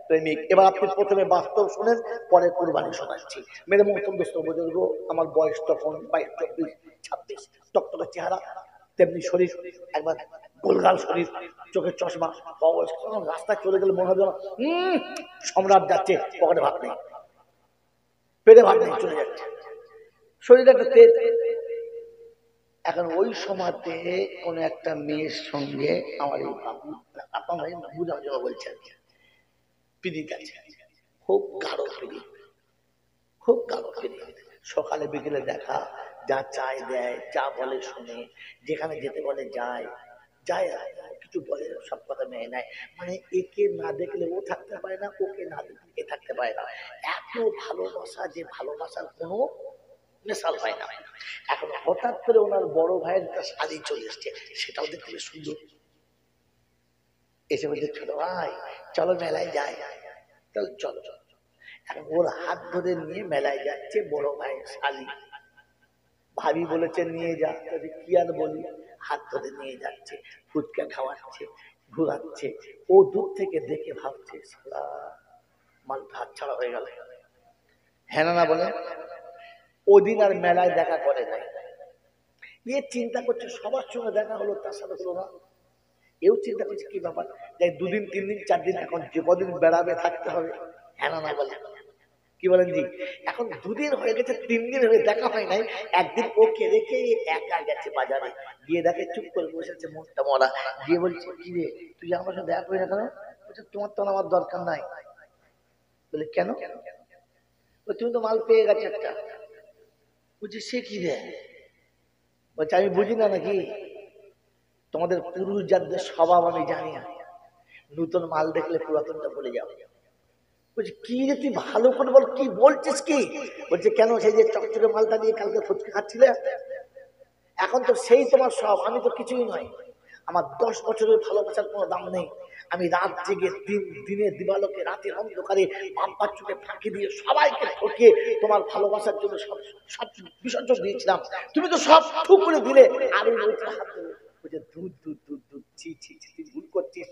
প্রেমিক। এবার আপনি প্রথমে বাস্তব শোনেন, পরে কুরবানি শোনাচ্ছি। মেরে মহতম দোস্ত বুজুর্গ, আমার বয়স তখন 22, 24, 26, টকটকে চেহারা, তেমনি শরীর, একবার গোলগাল শরীর, চোখের চশমা, রাস্তায় চলে গেলে মনে হবে সম্রাট যাচ্ছে, পকেটে ভাত নেই, পেটে ভাত নেই, চলে যাচ্ছে, শরীরটা একটা তেজ। এখন ওই সময়তে কোন একটা মেয়ের সঙ্গে আমার এই বাবু, আপনার ভাই বুঝার জন্য বলছেন, পিড়িত আছে, খুব গাঢ় পিড়িত, খুব গাঢ় পিড়িত। সকালে বিকেলে দেখা, যা চায় দেয়, যা বলে শুনে, যেখানে যেতে বলে যায়, যায় কিছু বলে সব কথা মেনে নেয়। মানে একে না দেখলে ও থাকতে পারে না, ওকে না দেখলে এ থাকতে পারে না। এত ভালোবাসা, যে ভালোবাসার কোনো মেশাল হয় না। এখন হঠাৎ করে ওনার বড় ভাইয়ের একটা শাড়ি চলে এসছে, সেটাও দেখতে বেশ সুন্দর। এসে বলছে ছোট ভাই চলো মেলায় যাই, তাহলে চলো চলো। এখন ওর হাত ধরে নিয়ে মেলায় যাচ্ছে বড় ভাইয়ের শালি। ভাবি বলেছে নিয়ে যা, কি আর বলি, হাত ধরে নিয়ে যাচ্ছে, ফুচকা খাওয়াচ্ছে, ঘুরাচ্ছে। ও দূর থেকে দেখে ভাবছে শালা মালটা হাত ছাড়া হয়ে গেল। হ্যাঁ না বলে? ওদিন আর মেলায় দেখা করে নাই। এ চিন্তা করছে সবার সঙ্গে দেখা হলো, তার সাথে হলো না। এও চিন্তা করছে কি ব্যাপার, যাই 2 দিন 3 দিন 4 দিন, এখন যে কদিন বেড়াবে থাকতে হবে। হ্যাঁ না বলে? কি বলেন জি? এখন 2 দিন হয়ে গেছে, 3 দিন হয়ে দেখা হয় নাই। একদিন ওকে রেখে একা গেছে বাজারে, গিয়ে দেখে চুপ করে বসে আছে মনটা মরা। গিয়ে বলছে কি রে তুই আমার সাথে দেখা করি না কেন? বলছে তোমার তো আমার দরকার নাই। বলে কেন? তুমি তো মাল পেয়ে গেছে একটা। বলছে সে কি রে? বলছে আমি বুঝি না নাকি? তোমাদের পুরুষ জাতদের স্বভাব আমি জানি না, নতুন মাল দেখলে পুরাতনটা ভুলে যাও। বলছি কি রে তুই ভালো করে বল, কি বলছিস কি? বলছে কেন, সেই যে চকচকে মালটা নিয়ে কালকে ফুচকা খাচ্ছিলে, এখন তো সেই তোমার সব, আমি তো কিছুই নয়। আমার 10 বছরের ভালোবাসার কোনো দাম নেই। আমি রাত জেগে দিনে দিবালোকে রাতের অন্ধকারে বাপ্পার চোখে ফাঁকি দিয়ে সবাইকে ঠকিয়ে তোমার ভালোবাসার জন্য সব সব বিসর্জন দিয়েছিলাম। তুমি তো সব ঠুক করে দিলে। আর ওই লোকটা হাত ধরে বলছে দুধ দুধ দুধ দুধ, ছি ছি ছি, তুই ভুল করছিস।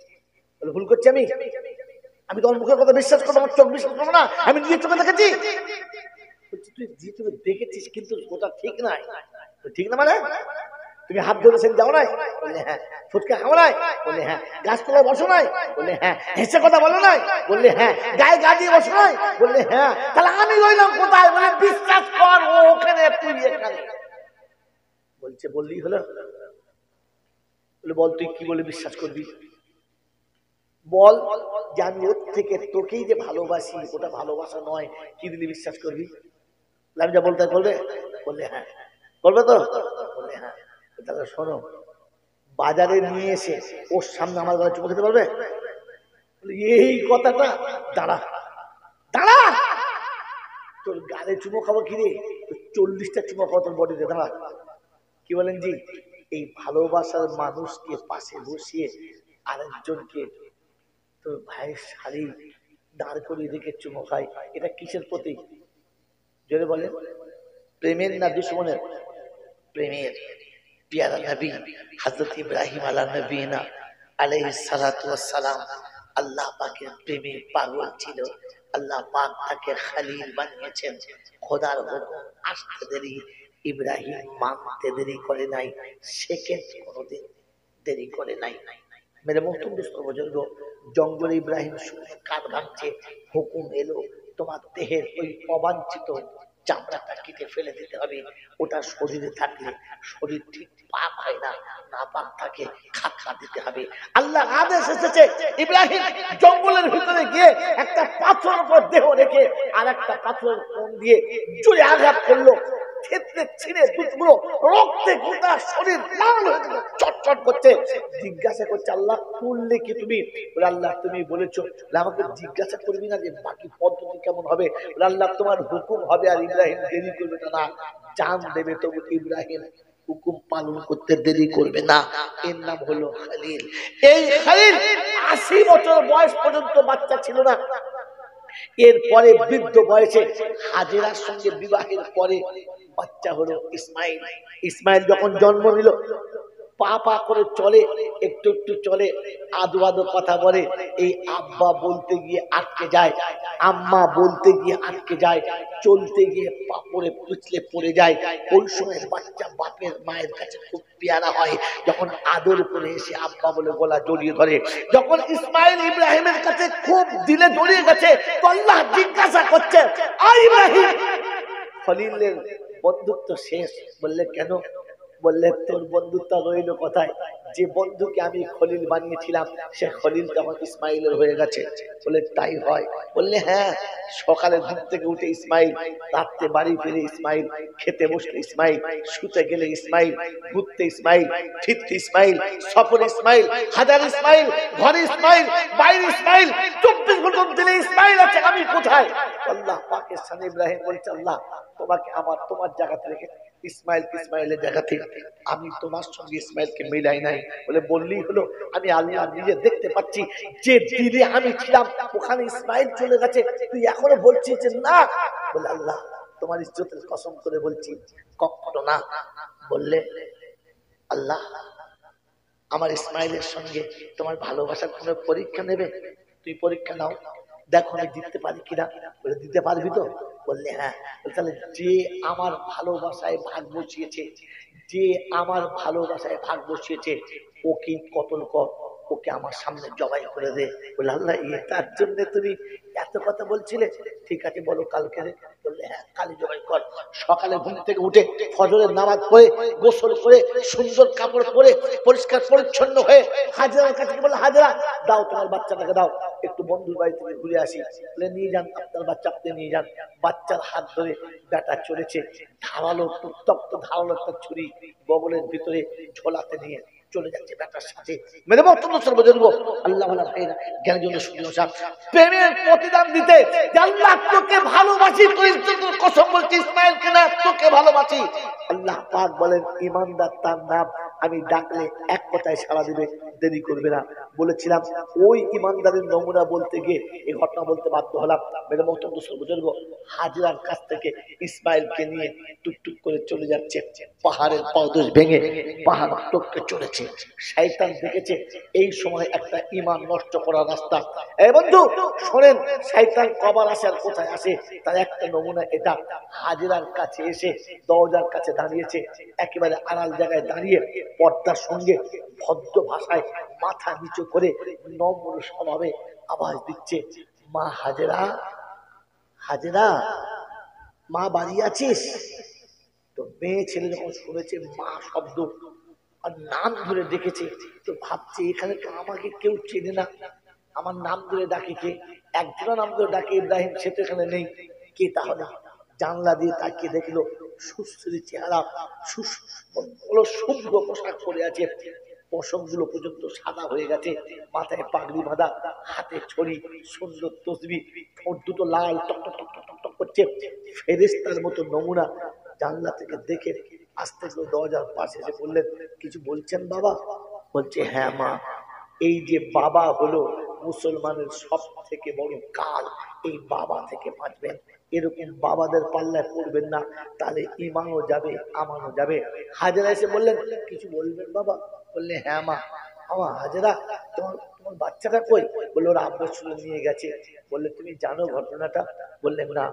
বলে ভুল করছি আমি? আমি তোমার মুখের কথা বিশ্বাস করবো, আমার চোখ বিশ্বাস করবো না? আমি নিজের চোখে দেখেছি। বলছি তুই যে চোখে দেখেছিস কিন্তু ওটা ঠিক নাই। ঠিক না মানে? তুমি হাত ধরেছেন যাও নাই? বললে হ্যাঁ। ফুটকা খাও নাই? বললে হ্যাঁ। গাছতলায় বসো নাই? বললে হ্যাঁ। হেসে কথা বলো নাই? বললে হ্যাঁ। গায়ে গা দিয়ে বসো নাই? বললে হ্যাঁ। তাহলে আমি রইলাম কোথায়? বলে বিশ্বাস কর, ও ওখানে তুই এখানে। বলছে বললেই হলো? বলে বল তুই কি বলে বিশ্বাস করবি? বল যে আমি ওর থেকে তোকেই যে ভালোবাসি, ওটা ভালোবাসা নয়, কি দিলে বিশ্বাস করবি? আমি যা বলতে বলবে? বললে হ্যাঁ। বলবে তো? বললে হ্যাঁ। তাহলে শোনো, বাজারে নিয়ে এসে ওর সামনে আমার গলায় চুমু খেতে পারবে? এই কথাটা, দাঁড়া দাঁড়া, তোর গালে চুমো খাবো কি রে? 40টা চুমো খাবো তোর বডিতে, দাঁড়া। কি বলেন জি? এই ভালোবাসার মানুষকে পাশে বসিয়ে আরেকজনকে তোর ভাইয়ের শাড়ি দাঁড় করিয়ে রেখে চুমো খায়, এটা কিসের প্রতীক? জোরে বলেন। প্রেমের না দুশ্মনের? প্রেমের। প্যারা নবী হযরত ইব্রাহিম নবীনা আলাইহিস সালাতু ওয়াস সালাম আল্লাহ পাকের প্রেমে পাগল ছিল। আল্লাহ পাক তাকে খলিল বানিয়েছেন। খোদার হুকুম আসতে দেরি, ইব্রাহিম মানতে দেরি করে নাই, সেকেন্ড কোনোদিন দেরি করে নাই। মেরে মোহতরম দোস্ত বুজুর্গ, জঙ্গলে ইব্রাহিম শুনে কান ভাঙছে, হুকুম এলো তোমার দেহের ওই অবাঞ্ছিত চামড়াটা কেটে ফেলে দিতে হবে। ওটা শরীরে থাকলে শরীর ঠিক পাক হয় না, না পাক থাকে খাতলা দিতে হবে। আল্লাহ আদেশ এসেছে, ইব্রাহিম জঙ্গলের ভিতরে গিয়ে একটা পাথরের উপর দেহ রেখে আর একটা পাথরের কোণ দিয়ে জোরে আঘাত করলো। ক্ষেত্রে ছিঁড়ে দুধগুলো রক্তে গোটা শরীর লাল হয়ে গেল, চটচট করছে। জিজ্ঞাসা করছে আল্লাহ করলে কি তুমি? বলে আল্লাহ তুমি বলেছো, আমাকে জিজ্ঞাসা করবি না যে বাকি পদ্ধতি কেমন হবে? আল্লাহ তোমার হুকুম হবে আর ইব্রাহিম দেরি করবে না, জান দেবে তবু ইব্রাহিম হুকুম পালন করতে দেরি করবে না। এর নাম হলো খলিল। এই খলিল 80 বছর বয়স পর্যন্ত বাচ্চা ছিল না। এরপরে বৃদ্ধ বয়সে হাজেরার সঙ্গে বিবাহের পরে বাচ্চা হলো ইসমাইল। ইসমাইল যখন জন্ম নিল, পা পা করে চলে, একটু একটু চলে, আদো আদো কথা বলে। এই আব্বা বলতে গিয়ে আটকে যায়, আম্মা বলতে গিয়ে আটকে যায়, চলতে গিয়ে পা পড়ে পিছলে পড়ে যায়। ওই সময় বাচ্চা বাপের মায়ের কাছে খুব পেয়ারা হয়, যখন আদর করে এসে আব্বা বলে গলা জড়িয়ে ধরে। যখন ইসমাইল ইব্রাহিমের কাছে খুব দিলে জড়িয়ে গেছে, তো আল্লাহ জিজ্ঞাসা করছে, আয় ইব্রাহিম, খলিলের বন্ধুত্ব শেষ? বললে কেন? বললে তোর বন্ধুত্ব রইল কোথায়? যে বন্ধুকে আমি খলিল বানিয়েছিলাম সে খলিল তখন ইসমাইলের হয়ে গেছে। বলে তাই হয়? বললে হ্যাঁ। সকালে ঘুম থেকে উঠে ইসমাইল, রাত্রে বাড়ি ফিরে ইসমাইল, খেতে বসলে ইসমাইল, শুতে গেলে ইসমাইল, ঘুরতে ইসমাইল, ফিরতে ইসমাইল, সফর ইসমাইল, হাজার ইসমাইল, ঘরে ইসমাইল, বাইরে ইসমাইল, 24 ঘন্টা দিলে ইসমাইল আছে, আমি কোথায়? আল্লাহ পাকের সামনে ইব্রাহিম বলছে আল্লাহ তোমাকে আমার তোমার জায়গাতে রেখে ইসমাইলের জায়গাতে আমি তোমার সঙ্গে ইসমাইলকে মিলাই নাই। বলে বললেই হলো, আমি আল্লাহ নিজে দেখতে পাচ্ছি যে দিলে আমি ছিলাম ওখানে ইসমাইল চলে গেছে, তুই এখনো বলছিস যে না? বলে আল্লাহ তোমার ইজ্জতের কসম করে বলছি কখনো না। বললে আল্লাহ আমার ইসমাইলের সঙ্গে তোমার ভালোবাসার কোনো পরীক্ষা নেবে? তুই পরীক্ষা নাও, দেখো আমি দিতে পারি কিনা। বলে দিতে পারবি তো? বললে হ্যাঁ। তাহলে যে আমার ভালোবাসায় ভাগ বসিয়েছে, যে আমার ভালোবাসায় ভাগ বসিয়েছে ওকে কতল কর, ওকে আমার সামনে জবাই করে দে। বলে আল্লাহ তার জন্য তুমি এত কথা বলছিলে? ঠিক আছে বলো কালকে। বললে হ্যাঁ কালি জবাই কর। সকালে ঘুম থেকে উঠে ফজরের নামাজ পড়ে গোসল করে সুন্দর কাপড় পরে পরিষ্কার পরিচ্ছন্ন হয়ে হাজেরার কাছে বলে হাজেরা দাও তোমার বাচ্চাটাকে দাও, একটু বন্ধুর বাড়ি থেকে ঘুরে আসি। বলে নিয়ে যান আপনার বাচ্চা, আপনি নিয়ে যান। বাচ্চার হাত ধরে বেটা চলেছে, ধারালো উত্তপ্ত ধারালো একটা ছুরি বগলের ভিতরে ঝোলাতে নিয়ে চলে যাচ্ছে বেটার সাথে। মেরে মতন বুঝবো আল্লাহ ওয়ালা ভাইরা জ্ঞানের জন্য সুযোগ সাহেব প্রেমের প্রতিদান দিতে যে আল্লাহ তোকে ভালোবাসি, তুই কসম বলছি ইসমাইলকে না তোকে ভালোবাসি। আল্লাহ পাক বলেন ঈমানদার তার নাম আমি ডাকলে এক কথায় সাড়া দিবে, দেরি করবে না। বলেছিলাম ওই ঈমানদারের নমুনা বলতে গিয়ে এই ঘটনা বলতে বাধ্য হলাম। মেরে মতন বুঝবো হাজরার কাছ থেকে ইসমাইলকে নিয়ে টুকটুক করে চলে যাচ্ছে, পাহাড়ের পাদদেশ ভেঙে পাহাড় টপকে চলেছে। শয়তান দেখেছে এই সময় একটা ঈমান নষ্ট করার রাস্তা। এই বন্ধু শোনেন, শয়তান কবার আসে আর কোথায় আসে তার একটা নমুনা এটা। হাজরার কাছে এসে দরজার কাছে দাঁড়িয়েছে, একেবারে আড়াল জায়গায় দাঁড়িয়ে পর্দার সঙ্গে ভদ্র ভাষায় মাথা নিচু করে নম্র স্বভাবে আওয়াজ দিচ্ছে, মা হাজরা, হাজরা মা বাড়ি আছিস? তো মেয়ে ছেলে যখন শুনেছে মা শব্দ আর নাম ধরে ডেকেছে তো ভাবছে এখানে তো আমাকে কেউ চেনে না, আমার নাম ধরে ডাকে কে? একজনা নাম ধরে ডাকে ইব্রাহিম, সে তো এখানে নেই। কে তাহলে? জানলা দিয়ে তাকিয়ে দেখলো সুশ্রী চেহারা, শুভ্র পোশাক পরে আছে, পশমগুলো পর্যন্ত সাদা হয়ে গেছে, মাথায় পাগড়ি বাঁধা, হাতে ছড়ি, সুন্দর তসবি, ঠোঁট দুটো লাল টক টক টক টক টক করছে, ফেরেশতার মতো নমুনা। জানলা থেকে দেখে আস্তে করে দরজার পাশে এসে বললেন, কিছু বলছেন বাবা? বলছে, হ্যাঁ মা, এই যে বাবা হলো মুসলমানের সব থেকে বড় কাল, এই বাবা থেকে বাঁচবেন। এরকম বাবাদের পাল্লায় পড়বেন না, তাহলে ইমানও যাবে আমানও যাবে। হাজরা এসে বললেন, কিছু বলবেন বাবা? বললে, হ্যাঁ মা, আমার হাজরা তোমার বাচ্চাটা কই? বললো ওরা আব্বা শুনে নিয়ে গেছে। বললে তুমি জানো ঘটনাটা? বললেন না।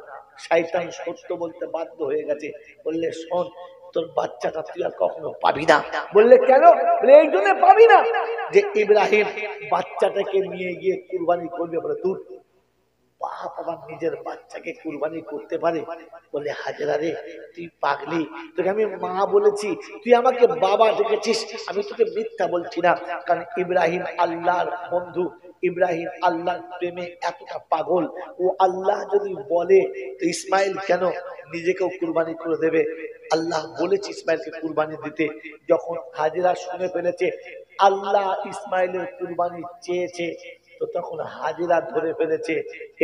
শয়তান সত্য বলতে বাধ্য হয়ে গেছে। বললে শোন, তোর বাচ্চাটা তুই আর কখনো পাবি না। বললে কেন? এই জন্য পাবি না যে ইব্রাহিম বাচ্চাটাকে নিয়ে গিয়ে কুরবানি করবে। বলে দূর, বাপ আবার নিজের বাচ্চাকে কুরবানি করতে পারে? বলে হাজরা রে তুই পাগলি, তোকে আমি মা বলেছি, তুই আমাকে বাবা ডেকেছিস, আমি তোকে মিথ্যা বলছি না। কারণ ইব্রাহিম আল্লাহর বন্ধু, ইব্রাহিম আল্লাহর প্রেমে এতটা পাগল, ও আল্লাহ যদি বলে তো ইসমাইল কেন নিজেকেও কুরবানি করে দেবে। আল্লাহ বলেছে ইসমাইলকে কুরবানি দিতে। যখন হাজরা শুনে ফেলেছে আল্লাহ ইসমাইলের কুরবানি চেয়েছে, তো তখন হাজরা ধরে ফেলেছে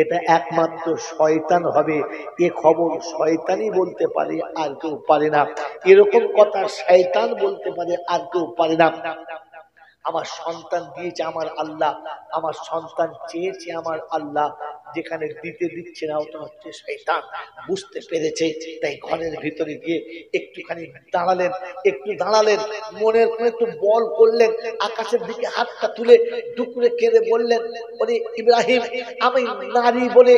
এটা একমাত্র শয়তান হবে। এ খবর শয়তানই বলতে পারে, আর কেউ পারে না। এরকম কথা শয়তান বলতে পারে, আর কেউ পারে না। আমার সন্তান দিয়েছে আমার আল্লাহ, আমার সন্তান চেয়েছে আমার আল্লাহ, যেখানে দিতে দিচ্ছে না ওটা হচ্ছে শয়তান। বুঝতে পেরেছে, তাই ঘরের ভিতরে গিয়ে একটুখানি দাঁড়ালেন, একটু দাঁড়ালেন, মনের একটু বল করলেন, আকাশের দিকে হাতটা তুলে টুকরে কেঁদে বললেন, ওরে ইব্রাহিম, আমি নারী বলে,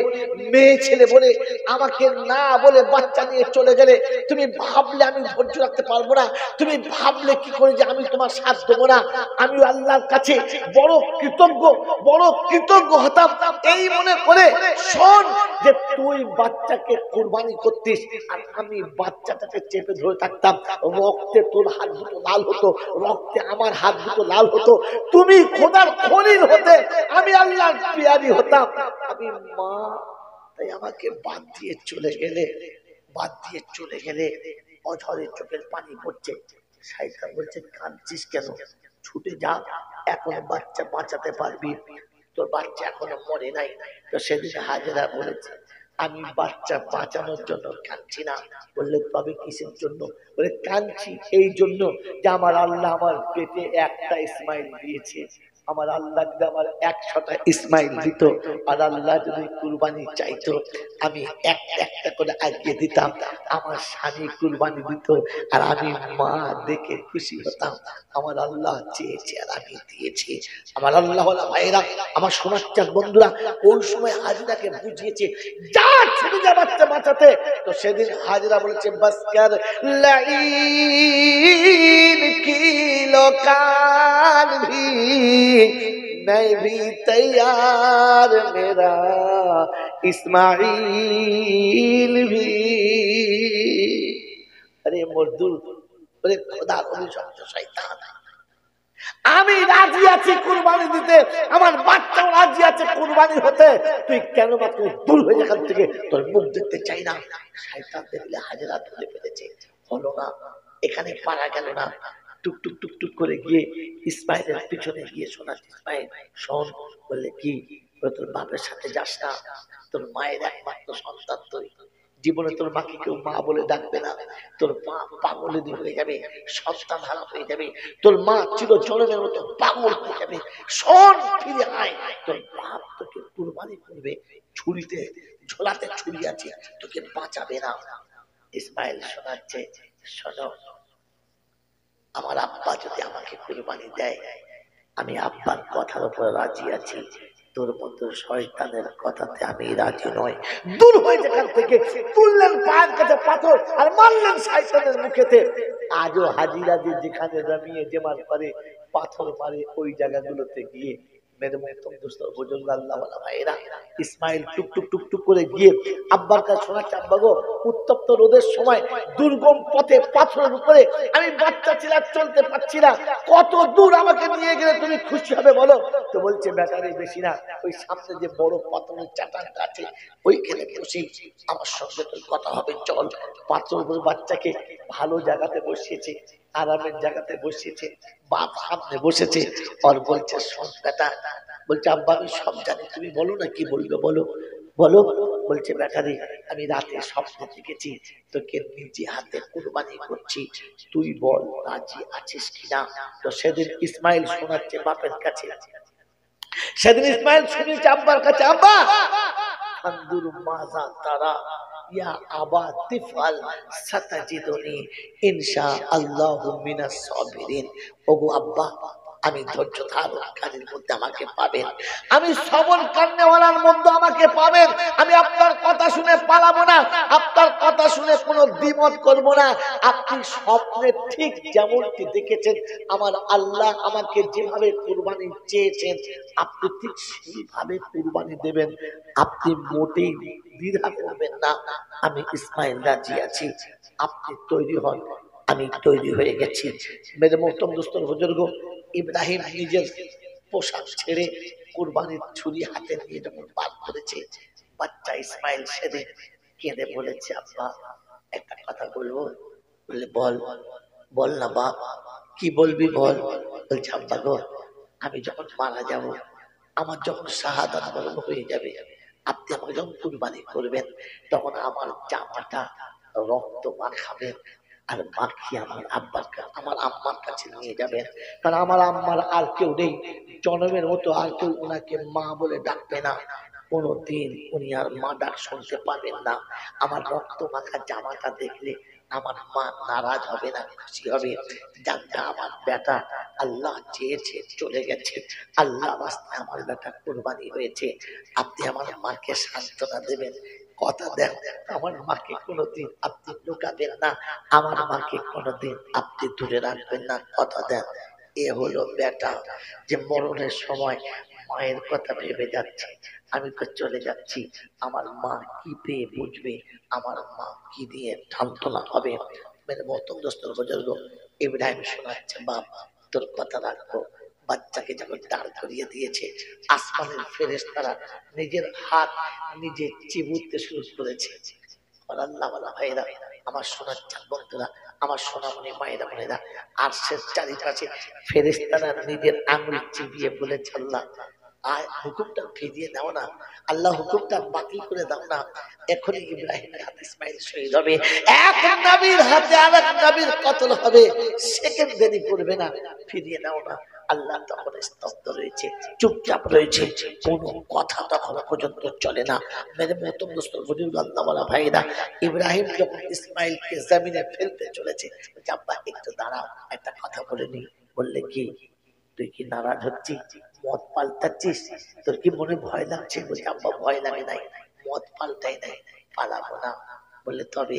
মেয়ে ছেলে বলে আমাকে না বলে বাচ্চা নিয়ে চলে গেলে, তুমি ভাবলে আমি ধৈর্য রাখতে পারবো না? তুমি ভাবলে কি করে যে আমি তোমার সাথ দেবো না? আমি আল্লাহর কাছে বড় কৃতজ্ঞ হতাম এই মনে করে। শোন, যে তুই বাচ্চাকে কুরবানি করতিস আর আমি বাচ্চাটাকে চেপে ধরে থাকতাম, রক্তে তোর হাত দুটো লাল হতো, রক্তে আমার হাত দুটো লাল হতো, তুমি খোদার খলিল হতে, আমি আল্লাহর পিয়ারি হতাম। আমি মা, তাই আমাকে বাদ দিয়ে চলে গেলে। অঝরে চোখের পানি পড়ছে। শয়তান বলছে, কাঁদছিস কেন? ছুটে যা, এখন বাচ্চা বাঁচাতে পারবি, তোর বাচ্চা এখনো মরে নাই। তো সেদিন হাজরা বলেছে, আমি বাচ্চা বাঁচানোর জন্য কাঁদছি না। বললে তবে কিসের জন্য? বলে কাঁদছি এই জন্য যে আমার আল্লাহ আমার পেটে একটা ইসমাইল দিয়েছে। আমার আল্লাহ যদি আমার 100টা ইসমাইল দিত, আর আল্লাহ যদি কুরবানি চাইতো, আমি একটা করে আগিয়ে দিতাম, আমার স্বামী কুরবানি দিত, আর আমি মা দেখে খুশি হতাম। আমার আল্লাহ চেয়েছে আর আমি দিয়েছি। আমার আল্লাহ ভাইরা, আমার সোনার বন্ধুরা, ওই সময় হাজরাকে বুঝিয়েছে, যা ছুটে যা বাচ্চা বাঁচাতে। তো সেদিন হাজরা বলেছে, বাস কর লাইন কি লোকান ভি मैं भी तैयार मेरा इस्माइल भी। अरे मजदूर, अरे खुदा অভিশপ্ত শয়তান, আমি রাজি আছি কুরবানি দিতে, আমার বাচ্চাও রাজি আছে কুরবানি হতে, তুই কেন মাত্র দূর হয়ে এখান থেকে, তোর মুখ দেখতে চাই না। শয়তান দেখলে হাজরা ধরে ফেলেছে, হলো না, এখানে পারা গেল না। টুক টুক টুক টুক করে গিয়ে ইসমাইলের পিছনে গিয়ে শোনাচ্ছে, ইসমাইল শোন। বললে কি? তোর বাপের সাথে যাস না, তোর মায়ের একমাত্র সন্তান তুই, জীবনে তোর মাকে কেউ মা বলে ডাকবে না, তোর মা পাগলিনী হয়ে যাবে, সন্তান হারা হয়ে যাবে, তোর মা চির জনমের মতো পাগল হয়ে যাবে। শোন, ফিরে আয়, তোর বাপ তোকে কুরবানি করবে, ছুরিতে ঝোলাতে ছুরি আছে, তোকে বাঁচাবে না। ইসমাইল শোনাচ্ছে, শোনো, আমার আব্বা যদি আমাকে কুরবানি দেয়, আমি আব্বার কথার উপর রাজি আছি, তোর মতো শয়তানের কথাতে আমি রাজি নয়। দূর হয়ে যেখান থেকে তুললেন পায়ের কাছে পাথর আর মারলেন শয়তানের মুখেতে। আজও হাজিরা যে যেখানে জমিয়ে জেমার করে পাথর মারে, ওই জায়গাগুলোতে গিয়ে ইসমাইল টুক টুক টুক টুক করে গিয়ে আব্বার কাছে শোনাচ্ছে, আব্বা গো, উত্তপ্ত রোদের সময় দুর্গম পথে পাথরের উপরে আমি বাচ্চা ছিলাম, চলতে পারছি না, কত দূর আমাকে নিয়ে গেলে তুমি খুশি হবে বলো? তো বলছে, ব্যাটারি বেশি না, ওই সামনে যে বড় পাথরের চাটানটা আছে ওইখানে বসি, আমার সঙ্গে তোর কথা হবে, চল। পাথরের উপর বাচ্চাকে ভালো জায়গাতে বসিয়েছে, আরামের জায়গাতে বসিয়েছে, বাপ সামনে বসেছে, আর বলছে, শোন বেটা, বলছে আব্বা আমি সব জানি, তুমি বলো না কি বলবে, বলো বলো। বলছে, ব্যাটারি আমি রাতে স্বপ্নে দেখেছি তোকে নিজে হাতে কুরবানি করছি, তুই বল রাজি আছিস কিনা। তো সেদিন ইসমাইল শোনাচ্ছে বাপের কাছে, সেদিন ইসমাইল শুনেছে আব্বার কাছে, আব্বা ফানদুর মাজা তারা, ইয়া আবা তিফাল সাতাজিদুনি ইনশাআল্লাহু মিনাস সাবিরিন। ওগো আব্বা, আমি ধৈর্য ধারণকারীর মধ্যে আমাকে পাবেন, আমি সবর কান্নেওয়ালার মধ্যে আমাকে পাবেন। আমি আপনার কথা শুনে পালাবো না, আপনার কথা শুনে কোনো দ্বিমত করব না। আপনি স্বপ্নে ঠিক যেমনটি দেখেছেন, আমার আল্লাহ আমাকে যেভাবে কুরবানি চেয়েছেন, আপনি ঠিক সেইভাবে কুরবানি দেবেন, আপনি মোটেই দ্বিধা করবেন না। আমি ইসমাইল রাজি আছি, আপনি তৈরি হন। আমি তৈরি হয়ে গেছি। মেরে মোহতরম দোস্তর বুজুর্গ, ইব্রাহিম নিজের পোশাক ছেড়ে কুরবানির ছুরি হাতে নিয়ে যখন বার করেছে, বাচ্চা ইসমাইল সেদিন কেঁদে বলেছে, আব্বা একটা কথা বলবো। বলে, বল, বল না বাপ, কি বলবি বল। বলছে, আব্বা গো, আমি যখন মারা যাব, আমার যখন শাহাদাত বরণ হয়ে যাবে, আপনি আমাকে যখন কুরবানি করবেন, তখন আমার জামাটা রক্ত মাখাবেন আর মাখিয়ে আমার আব্বাকে, আমার আম্মার কাছে নিয়ে যাবেন। কারণ আমার আম্মার আর কেউ নেই, জনমের মতো আর কেউ ওনাকে মা বলে ডাকবে না, কোনদিন উনি আর মা ডাক শুনতে পাবেন না। আমার রক্ত মাখা জামাটা দেখলে আমার মা নারাজ হবে না, খুশি হবে, জানতে আমার বেটা আল্লাহ চেয়েছে চলে গেছে, আল্লাহ রাস্তায় আমার বেটা কুরবানি হয়েছে। আপনি আমার মাকে সান্ত্বনা দেবেন, কথা দেন আমার মাকে কোনোদিন আপনি লুকাবেন না, আমার মাকে কোনোদিন আপনি দূরে রাখবেন না, কথা দেন। এ হলো বেটা, যে মরণের সময় মায়ের কথা ভেবে যাচ্ছে, আমি তো চলে যাচ্ছি, আমার মা কি পেয়ে বুঝবে, আমার মা কি দিয়ে সান্ত্বনা হবে। মেরে মহতরম দোস্তর বুজুর্গ, ইব্রাহিম শোনাচ্ছে, বাপ তোর কথা রাখবো। বাচ্চাকে যখন দাঁড় করিয়ে দিয়েছে, আসমানের ফেরেশতারা নিজের হাত নিজে চিবুতে শুরু করেছে। আল্লাহওয়ালা ভাইরা, আমার শোনাচ্ছেন বন্ধুরা, আমার সোনামণি মায়েরা বোনেরা, আর সে চারিপাশে ফেরেশতারা নিজের আঙুল চিবিয়ে বলেছে, আল্লাহ আর হুকুমটা ফিরিয়ে দাও না, আল্লাহ হুকুমটা বাতিল করে দাও না। এখনই ইব্রাহিমের হাতে ইসমাইল শহীদ হবে, এক নবীর হাতে আরেক নবীর কতল হবে, সেকেন্ড দেরি করবে না, ফিরিয়ে দাও না। আল্লাহ তখন স্তব্ধ রয়েছে, চুপচাপ রয়েছে, কোনো কথা তখন পর্যন্ত চলে না। মেরে মহতরম দোস্ত বুজুর্গ, আল্লাহওয়ালা ভাইরা, ইব্রাহিম যখন ইসমাইলকে জমিনে ফেলতে চলেছে, আব্বা একটু দাঁড়াও, একটা কথা বলে নি। বললে কি, তুই কি নারাজ হচ্ছিস, মত পাল্টাচ্ছিস, তোর কি মনে ভয় লাগছে? বলছে, আব্বা ভয় লাগে নাই, মত পাল্টাই নাই, পালাবো না। বললে তবে,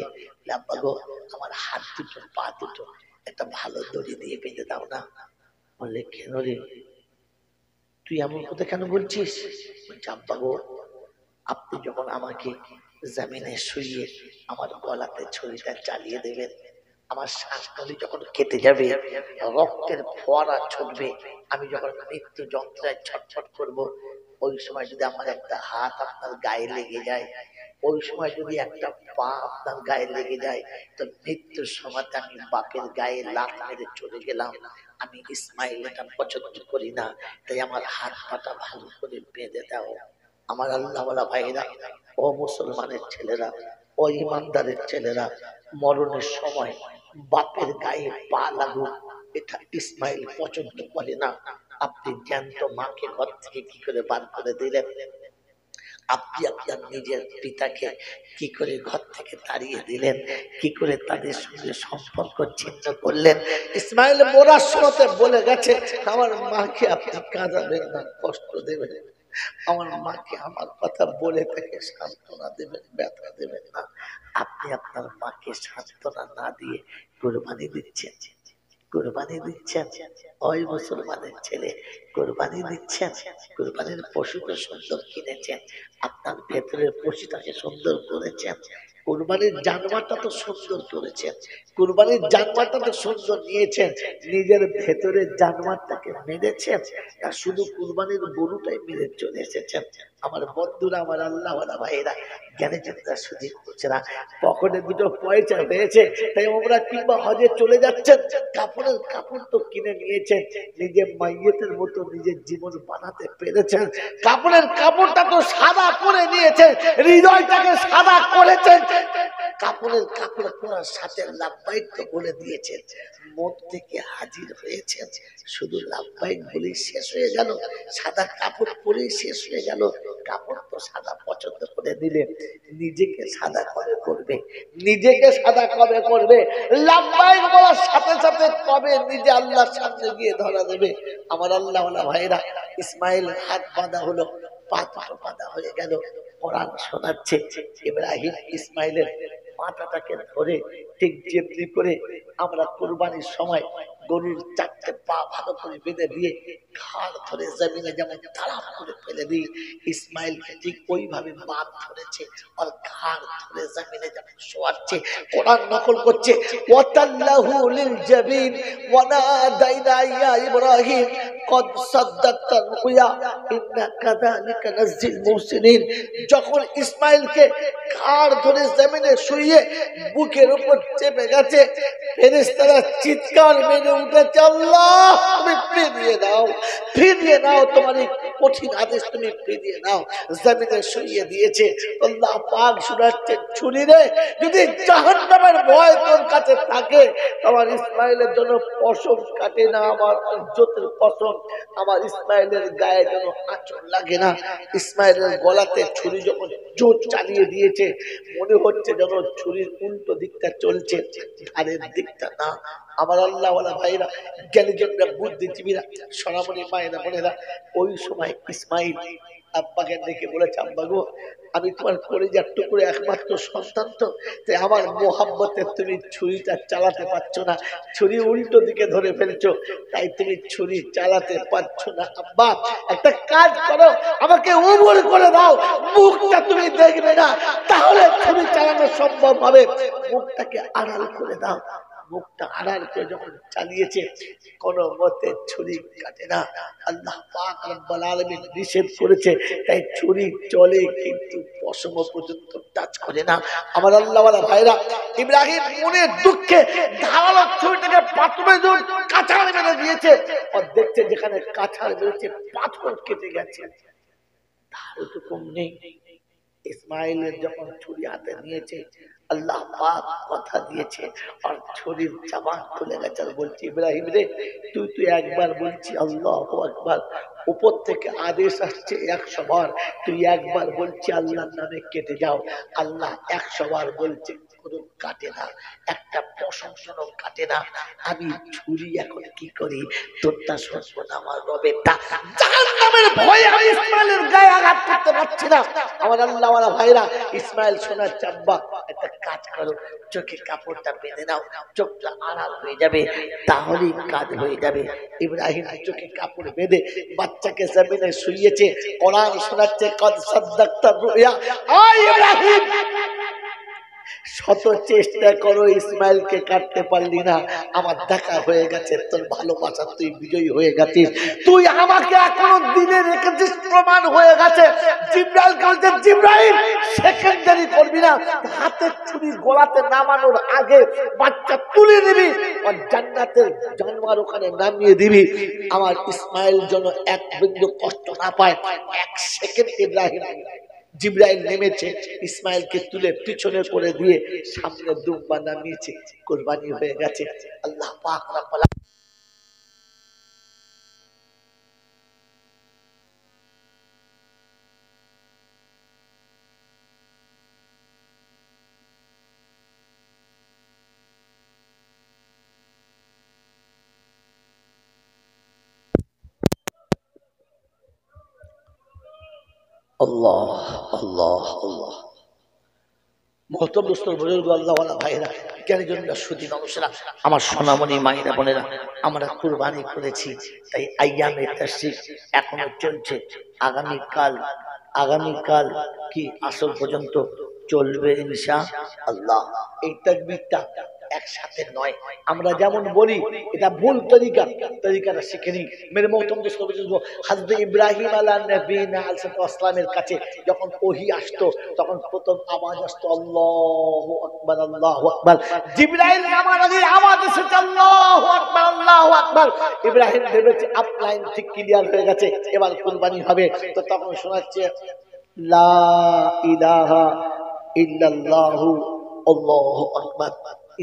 আব্বা গো, আমার হাত দুটো পা দুটো একটা ভালো দড়ি দিয়ে বেঁধে দাও না। বললে, কেন রে, তুই এমন কথা কেন বলছিস? বলছে, আব্বা গো, আপনি যখন আমাকে জমিনে শুইয়ে আমার গলাতে ছুরিটা চালিয়ে দেবেন, আমার শ্বাসনলী যখন কেটে যাবে, রক্তের ফোয়ারা ছুটবে, আমি যখন মৃত্যু যন্ত্রণায় ছটফট করব, ওই সময় যদি আমার একটা হাত আপনার গায়ে লেগে যায়, ওই সময় যদি একটা পা আপনার গায়ে লেগে যায় তো মৃত্যুর সময় আমি বাপের গায়ে লাথ মেরে চলে গেলাম। আমি ইসমাইল এটা পছন্দ করি না, তাই আমার হাত পাটা ভালো করে বেঁধে দাও। আমার আল্লাহওয়ালা ভাইরা, ও মুসলমানের ছেলেরা, ও ইমানদারের ছেলেরা, মরণের সময় বাপের গায়ে পা লাগুক এটা ইসমাইল পছন্দ করে না। আপনি জ্ঞান্ত মাকে ঘর থেকে কি করে বার করে দিলেন? আপনি আপনার নিজের পিতাকে কি করে ঘর থেকে তাড়িয়ে দিলেন? কি করে তাদের সঙ্গে সম্পর্ক ছিন্ন করলেন? ইসমাইল মরার সময় বলে গেছে, আমার মাকে আপনি কাঁদাবেন না, কষ্ট দেবেন, আমার মাকে আমার কথা বলে তাকে সান্ত্বনা দেবেন, ব্যথা দেবেন না। আপনি আপনার মাকে সান্ত্বনা না দিয়ে কুরবানি দিচ্ছেন, কুরবানি দিচ্ছেন। ওই মুসলমানের ছেলে কুরবানি দিচ্ছেন, কুরবানির পশুকে সুন্দর কিনেছেন, আপনার ভেতরের পশুটাকে সুন্দর করেছেন, কুরবানির জানোয়ারটা তো সুন্দর করেছেন, কুরবানির জানোয়ারটা তো সুন্দর নিয়েছেন, নিজের ভেতরের জানোয়ারটাকে মেরেছেন, আর শুধু কুরবানির গরুটাই মেরে চলে এসেছেন। আমার বন্ধুরা, আমার আল্লাহওয়ালা ভাইয়েরা, জ্ঞানে যারা সুধী করছেরা, পকেটে দুটো পয়সা পেয়েছে তাই আমরা কিংবা হজে চলে যাচ্ছেন, কাপড়ের কাপড় তো কিনে নিয়েছেন, নিজের মাইয়েতের মতো নিজের জীবন বানাতে পেরেছেন, কাপড়ের কাপড়টা তো সাদা করে নিয়েছেন, হৃদয়টাকে সাদা করেছেন, কাপড়ের কাপড় পরার সাথে লাভবাইক তো বলে দিয়েছেন, মন থেকে হাজির হয়েছেন, শুধু লাভবাইক বলেই শেষ হয়ে গেল, সাদা কাপড় পরেই শেষ হয়ে গেল। কাপড় তো সাদা পছন্দ করে দিলে, নিজেকে সাদা কবে করবে? নিজেকে সাদা কবে করবে? লাভবাইক বলার সাথে সাথে কবে নিজে আল্লাহর সামনে গিয়ে ধরা দেবে? আমার আল্লাহওয়ালা ভাইরা, ইসমাইল হাত বাঁধা হলো, পা বাঁধা হয়ে গেল, কোরআন শোনাচ্ছে। ইব্রাহিম ইসমাইলের মাথাটাকে ধরে ঠিক যেমনি করে আমরা কুরবানির সময় গরুর চারটে পা ভালো করে বেঁধে দিয়ে ঘাড় ধরে জমিনে যেমন তাড়াপ করে ফেলে দিই, ইসমাইলকে ঠিক ওইভাবে বাদ ধরেছে আর ঘাড় ধরে জমিনে যেমন শোয়াচ্ছে। কোরআন নকল করছে, ওয়াতাল্লাহু লিল জাবিন ওয়া নাদাইনা ইয়া ইব্রাহিম কদ সাদ্দাকতা রুয়া ইন্না কাযালিকা নাজিল মুহসিনিন। যখন ইসমাইলকে ঘাড় ধরে জমিনে শুইয়ে বুকের উপর চেপে গেছে, ফেরেশতারা চিৎকার মেরে উঠেছে, আল্লাহ তুমি ফিরিয়ে দাও, ফিরিয়ে নাও, তোমার এই কঠিন আদেশ তুমি ফিরিয়ে নাও। জমিনে শুইয়ে দিয়েছে। আল্লাহ পাক শোনাচ্ছেন, ছুরি রে, যদি জাহান্নামের ভয় তোর কাছে থাকে, আমার ইসমাইলের জন্য পশম কাটে না, আমার ইজ্জতের পশম, আমার ইসমাইলের গায়ে যেন আঁচড় লাগে না। ইসমাইলের গলাতে ছুরি যখন জোর চালিয়ে দিয়েছে, মনে হচ্ছে যেন ছুরির উল্টো দিকটা চলছে, ধারের দিকটা না। আমার আল্লাহওয়ালা ভাইরা, জ্ঞানীজনরা, বুদ্ধিজীবীরা, সোনামণি মায়েরা, বোনেরা, ওই সময় ইসমাইল আব্বাকে ডেকে বলেছে, আব্বা গো, আমি তোমার কলিজার টুকরো একমাত্র সন্তান, তো তাই আমার মোহাব্বতে তুমি ছুরিটা চালাতে পারছো না, ছুরি উল্টো দিকে ধরে ফেলছো, তাই তুমি ছুরি চালাতে পারছো না। আব্বা একটা কাজ করো, আমাকে উমর করে দাও, মুখটা তুমি দেখবে না, তাহলে ছুরি চালানো সম্ভব হবে, মুখটাকে আড়াল করে দাও। মুখটা আড়াল করে যখন চালিয়েছে, কোন মতে ছুরি কাটে না। আল্লাহ পাক রব্বুল আলামিন নিষেধ করেছে, তাই ছুরি চলে কিন্তু পশম পর্যন্ত টাচ করে না। আমার আল্লাহওয়ালা ভাইরা, ইব্রাহিম মনের দুঃখে ধারালো ছুরিটাকে পাথরে কাঁচার মেরে দিয়েছে, আর দেখছে যেখানে কাঁচার মেরেছে পাথর কেটে গেছে, তার তো কম নেই। ইসমাইলের যখন ছুরি হাতে নিয়েছে, আল্লাহ পাক কথা দিয়েছে আর ছুরির জবান খুলে গেছে, আর বলছি, ইব্রাহিম রে, তুই একবার বলছি আল্লাহু আকবার, উপর থেকে আদেশ আসছে 100 বার, তুই একবার বলছি আল্লাহর নামে কেটে যাও, আল্লাহ 100 বার বলছে কোনো কাটে না, একটা প্রশংসনও কাটে না। আমি ছুরি এখন কি করি? তোরটা শুনবো না, আমার রবেরটা। জাহান্নামের ভয়ে আমি ইসমাইলের গায়ে আঘাত করতে পারছি না। আমার আল্লাহওয়ালা ভাইরা, ইসমাইল শোনাচ্ছে, আব্বা একটা কাজ করো, চোখে কাপড়টা বেঁধে নাও, চোখটা আড়াল হয়ে যাবে, তাহলেই কাজ হয়ে যাবে। ইব্রাহিম চোখে কাপড় বেঁধে বাচ্চাকে জমিনে শুইয়েছে, কোরআন শোনাচ্ছে, কদ সাদ্দাকতা রুয়া। আয় ইব্রাহিম, শত চেষ্টা করো, ইসমাইলকে কাটতে পারলি না, আমার দেখা হয়ে গেছে, তোর ভালোবাসা, তুই বিজয়ী হয়ে গেছিস, তুই আমাকে এখনো দিনে রেখেছিস প্রমাণ প্রমাণ হয়ে গেছে। জিবরাইল বলতে, জিবরাইল সেকেন্ডারি করবি না, হাতে ছুরি গলাতে নামানোর আগে বাচ্চা তুলে নিবি আর জান্নাতের জানোয়ার ওখানে নামিয়ে দিবি, আমার ইসমাইল যেন এক বিন্দু কষ্ট না পায়। 1 সেকেন্ড জিবরাইল নেমেছে, ইসমাইলকে তুলে পিছনে করে দিয়ে সামনে দুম্বা নামিয়েছে, কুরবানি হয়ে গেছে। আল্লাহ পাক রব্বুল আল্লাহ আল্লাহ আল্লাহ। মহতরম দোস্তর বুজুর্গ আল্লাহওয়ালা ভাইরা, জ্ঞানী জন্য সুদী মানুষেরা, আমার সোনামণি মায়েরা বোনেরা, আমরা কুরবানি করেছি, তাই আইয়ামে তাশরিক এখনো চলছে। আগামীকাল কি আসর পর্যন্ত চলবে ইনশাআল্লাহ। এই তাকবীরটা একসাথে নয়, আমরা যেমন বলি এটা ভুল তরিকাটা শিখে নিই। মেরে মহতরম দোস্তর বুজুর্গ, হযরত ইব্রাহিম আলাইহিস নবীনা আলাইহিসসালামের কাছে যখন ওহী আসতো তখন প্রথম আওয়াজ আসতো আল্লাহু আকবার আল্লাহু আকবার। জিবরাইল নামার আগে আওয়াজ এসেছে আল্লাহু আকবার আল্লাহু আকবার। ইব্রাহিম ভেবেছে আপলাইন ঠিক ক্লিয়ার হয়ে গেছে, এবার কুরবানি হবে। তো তখন শোনাচ্ছে লা ইলাহা ইল্লাল্লাহু আল্লাহু আকবার।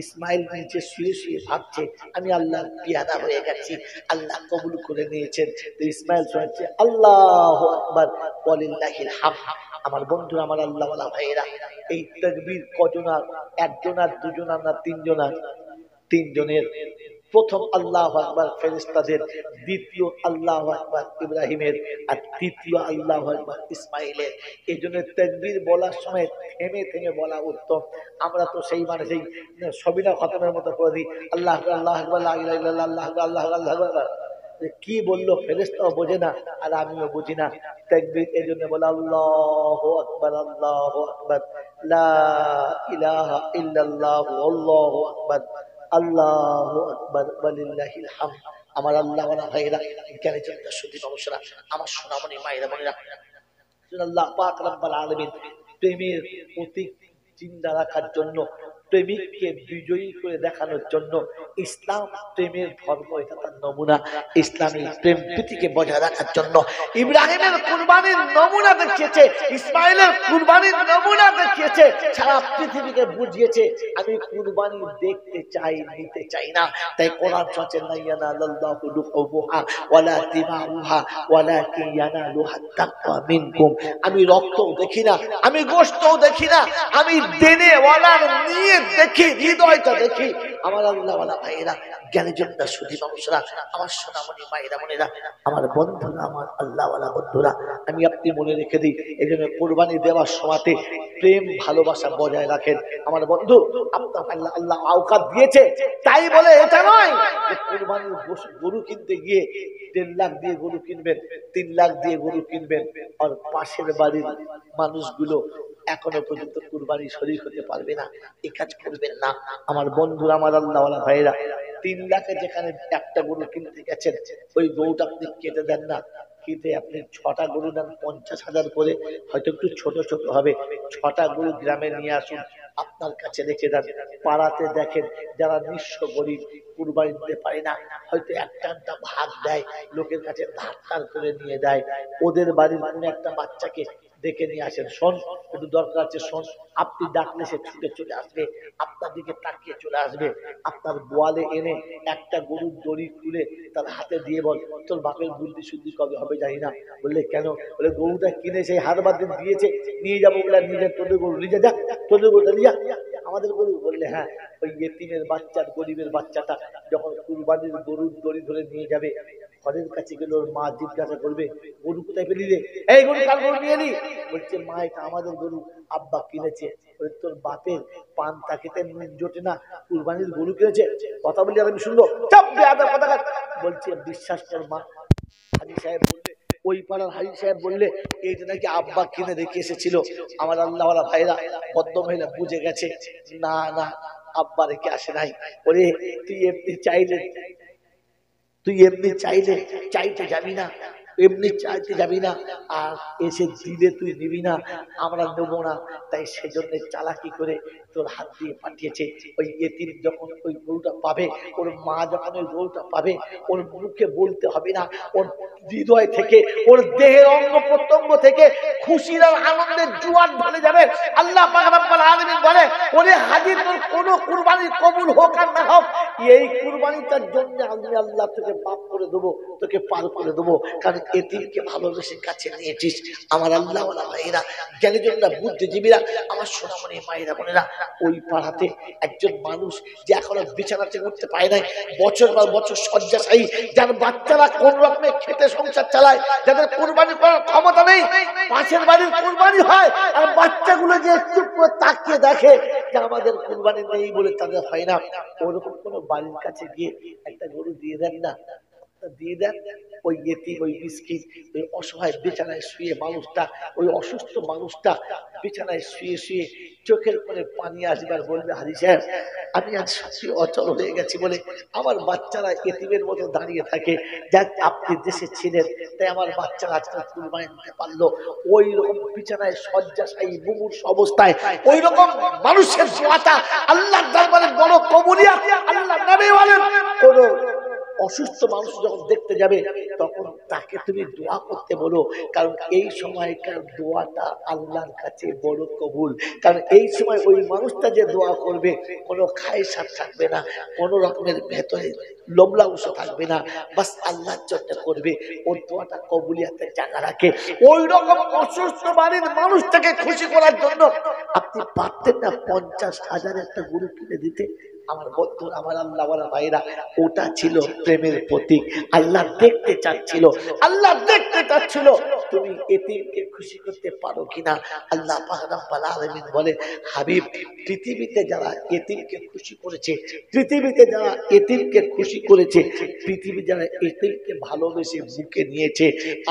ইসমাইল নিচে শুয়ে শুয়ে ভাবছে আমি আল্লাহর পিয়াদা হয়ে গেছি, আল্লাহ কবুল করে নিয়েছেন। তো ইসমাইল শোনাচ্ছে আল্লাহু আকবার ওয়ালিল্লাহিল হামদ। আমার বন্ধুরা, আমার আল্লাহওয়ালা ভাইয়েরা, এই তাকবীর কজনার? একজনার, দুজনার না তিনজনার? তিনজনের। প্রথম আল্লাহু আকবার ফেরেশতাদের, দ্বিতীয় আল্লাহু আকবার ইব্রাহিমের, আর তৃতীয় আল্লাহু আকবার ইসমাইলের। এই জন্য তাকবীর বলার সময় থেমে থেমে বলা উত্তম। আমরা তো সেই সেই সবিনা খতমের মতো করে দিই আল্লাহ আকবার আল্লাহু আকবার লা ইলাহা ইল্লাল্লাহ আল্লাহু আকবার আল্লাহু আকবার আল্লাহু আকবার। কি বললো ফেরেশতাও বোঝে না আর আমিও বুঝি না। তাকবীর এই জন্য বলা আল্লাহু আকবার লা ইলাহা ইল্লাল্লাহ আল্লাহু আকবার আল্লাহু আকবার ওয়ালিল্লাহিল হামদ। আমার আল্লাহওয়ালা ভাইরা, জ্ঞানী জন্য সুদী মানুষেরা, আমার সোনামণি মায়েরা বোনেরা, আল্লাহ পাক রব্বুল আলামিন প্রেমের প্রতীক জিন্দা রাখার জন্য, প্রেমিককে বিজয়ী করে দেখানোর জন্য ইসলাম প্রেমের ধর্ম, এটা তার নমুনা। ইসলামী প্রেম প্রীতিকে বজায় রাখার জন্য ইব্রাহিমের কুরবানির নমুনা দেখিয়েছে, ইসমাইলের কুরবানির নমুনা দেখিয়েছে, সারা পৃথিবীকে বুঝিয়েছে আমি কুরবানি দেখতে চাই, নিতে চাই না। তাই কোরআন বলছে লা ইয়ানালাল্লাহু লুহুমুহা ওয়ালা দিমাউহা ওয়ালাকিন ইয়ানালুহাত তাকওয়া মিনকুম। আমি রক্তও দেখি না, আমি গোশতও দেখি না, আমি দেনে ওয়ালার নিয়ে দেখি, হৃদয়টা দেখি। আমার আল্লাহওয়ালা ভাইয়েরা, জ্ঞানী জন্য সুদী মানুষরা, আমার সোনামণি মায়েরা বোনেরা, আমার বন্ধুরা, আমার আল্লাহওয়ালা বন্ধুরা, আমি আপনি মনে রেখে দিই, এই জন্য কোরবানি দেওয়ার সময়তে প্রেম ভালোবাসা বজায় রাখেন। আমার বন্ধু, আপনার আল্লাহ আওকাত দিয়েছে, তাই বলে এটা নয় যে কোরবানির গরু কিনতে গিয়ে 1.5 লাখ দিয়ে গরু কিনবেন, 3 লাখ দিয়ে গরু কিনবেন, আর পাশের বাড়ির মানুষগুলো এখনো পর্যন্ত কুরবানি শরীক হতে পারবে না। এই কাজ করবেন না আমার বন্ধুরা, আমার আল্লাহওয়ালা ভাইরা। 3 লাখে যেখানে একটা গরু কিনতে গেছেন, ওই গরুটা আপনি কেটে দেন না, কেটে আপনি 6টা গরু দেন 50,000 করে, হয়তো একটু ছোট ছোট হবে। 6টা গরু গ্রামে নিয়ে আসুন, আপনার কাছে রেখে দেন। পাড়াতে দেখেন যারা নিঃস্ব গরিব, কুরবানি দিতে পারে না, হয়তো একটা ভাগ দেয়, লোকের কাছে ধার করে নিয়ে দেয়। ওদের বাড়ির কোনো একটা বাচ্চাকে ডেকে নিয়ে আসেন, শোন একটু দরকার আছে, শোন। আপনি ডাকলে সে ছুটে চলে আসবে, আপনার দিকে তাকিয়ে চলে আসবে। আপনার বোয়ালে এনে একটা গরুর দড়ি খুলে তার হাতে দিয়ে বল, তোর বাপের বুদ্ধি শুদ্ধি কবে হবে জানি না। বললে কেন? বলে গরুটা কিনে সেই হারবার দিন দিয়েছে, নিয়ে যাবো বলে, নিজে তোদের গরু নিজে যা, তোদের গরুটা নিয়ে যা, আমাদের গরু। বললে হ্যাঁ, ওই ইয়েতিমের বাচ্চার, গরিবের বাচ্চাটা যখন কুরবানির গরুর দড়ি ধরে নিয়ে যাবে, ঘরের কাছে গেলে ওর মা জিজ্ঞাসা করবে গরু কোথায় পেলি রে? এই গরু কার গরু নিয়ে নি? বলছে মা এটা আমাদের গরু, আব্বা কিনেছে। তোর বাপের পান্তা খেতে জোটে না, কুরবানির গরু কিনেছে? কথা বলি আর আমি শুনবো? বলছে বিশ্বাস কর মা, হাজি সাহেব বললে, ওই পাড়ার হাজি সাহেব বললে এইটা নাকি আব্বা কিনে রেখে এসেছিল। আমার আল্লাহওয়ালা ভাইরা, বদ্ধ মহিলা বুঝে গেছে, না না আব্বা রেখে আসে নাই। ওরে তুই এমনি চাইতে যাবি না, এমনি চাইতে যাবি না, আর এসে দিলে তুই নিবি না, আমরা নেবো না। তাই সেজন্য চালাকি করে তোর হাত দিয়ে পাঠিয়েছে। ওই এতিম যখন ওই গরুটা পাবে, ওর মা যখন ওই গরুটা পাবে, ওর মুখে বলতে হবে না, ওর হৃদয় থেকে, ওর দেহের অঙ্গ প্রত্যঙ্গ থেকে খুশির আর আনন্দের জোয়ার ঢলে যাবে। আল্লাহ পাক রব্বুল আলামিন বলে, ওরে হাজী, তোর কোন কুরবানি কবুল হোক আর না হোক, এই কুরবানিটার জন্য আমি আল্লাহ তোকে মাফ করে দেবো, তোকে পার করে দেবো। কারণ এতিমকে ভালোবেসে কাছে নিয়েছিস। আমার আল্লাহ ওয়ালা ভাইরা, জ্ঞানীজনরা, বুদ্ধিজীবীরা, আমার সোনামণি মায়েরা বোনেরা, ওই পাড়াতে একজন মানুষ যে এখনো বিছানাতে উঠতে পায় নাই, বছর পর বছর শয্যাশায়ী, যার বাচ্চারা কোন রকমে খেতে সংসার চালায়, যাদের কুরবানি করার ক্ষমতা নেই, পাশের বাড়ির কুরবানি হয় আর বাচ্চাগুলো যে চুপ করে তাকিয়ে দেখে যে আমাদের কুরবানি নেই বলে তাদের হয় না। ওরকম কোন বাড়ির কাছে গিয়ে একটা গরু দিয়ে দেন না, দিয়ে দেন। ওই এতিম, ওই মিসকিন, ওই অসহায় বিছানায় শুয়ে মানুষটা, ওই অসুস্থ মানুষটা বিছানায় শুয়ে শুয়ে চোখের করে পানি আসবার বলবে, হাজী সাহেব, আমি আজ সত্যি অচল হয়ে গেছি বলে আমার বাচ্চারা এতিমের মতো দাঁড়িয়ে থাকে। যাক, আপনি দেশে ছিলেন তাই আমার বাচ্চারা আজকাল কুরবানি দিতে পারলো। ওই রকম বিছানায় শয্যাশায়ী মুমূর্ষ অবস্থায় ওই রকম মানুষের দোয়াটা আল্লাহর দরবারে বড় কবুলিয়াত। আল্লাহ নবী বলেন, কোন অসুস্থ মানুষ যখন দেখতে যাবে তখন তাকে তুমি দোয়া করতে বলো, কারণ এই সময়কার দোয়াটা আল্লাহর কাছে বড় কবুল। কারণ এই সময় ওই মানুষটা যে দোয়া করবে, কোনো খায়সাত থাকবে না, কোনো রকমের ভেতরে লোমলাংশ থাকবে না, বাস আল্লাহর জন্য করবে, ওর দোয়াটা কবুলিয়াতের জায়গা রাখে। ওই রকম অসুস্থ বাড়ির মানুষটাকে খুশি করার জন্য আপনি পারতেন না 50,000 একটা গরু কিনে দিতে? আমার বন্ধু, আমার আল্লাহ ওয়ালা ভাইরা, ওটা ছিল প্রেমের প্রতীক। আল্লাহ দেখতে চাচ্ছিল, আল্লাহ দেখতে চাচ্ছিল তুমি এতিমকে খুশি করতে পারো কিনা। আল্লাহ পাক রব্বুল আলামিন বলে, হাবিব, পৃথিবীতে যারা এতিমকে খুশি করেছে, পৃথিবীতে যারা এতিমকে খুশি করেছে, পৃথিবী যারা এতিমকে ভালোবেসে বুকে নিয়েছে,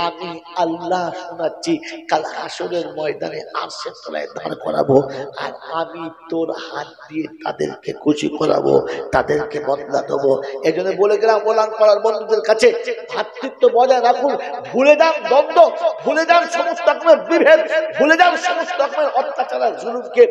আমি আল্লাহ শোনাচ্ছি, কাল হাসরের ময়দানে আরশের তলায় দাঁড় করাবো, আর আমি তোর হাত দিয়ে তাদেরকে খুশি করাবো, তাদেরকে বদলা দেবো। এই জন্য বলে গেলাম ওলান পাড়ার বন্ধুদের কাছে, ভ্রাতৃত্ব বজায় রাখুন, ভুলে যান দ্বন্দ্ব, ভুলে যান সমস্ত রকমের বিভেদ, ভুলে যান সমস্ত রকমের অত্যাচার আর জুলুমকে।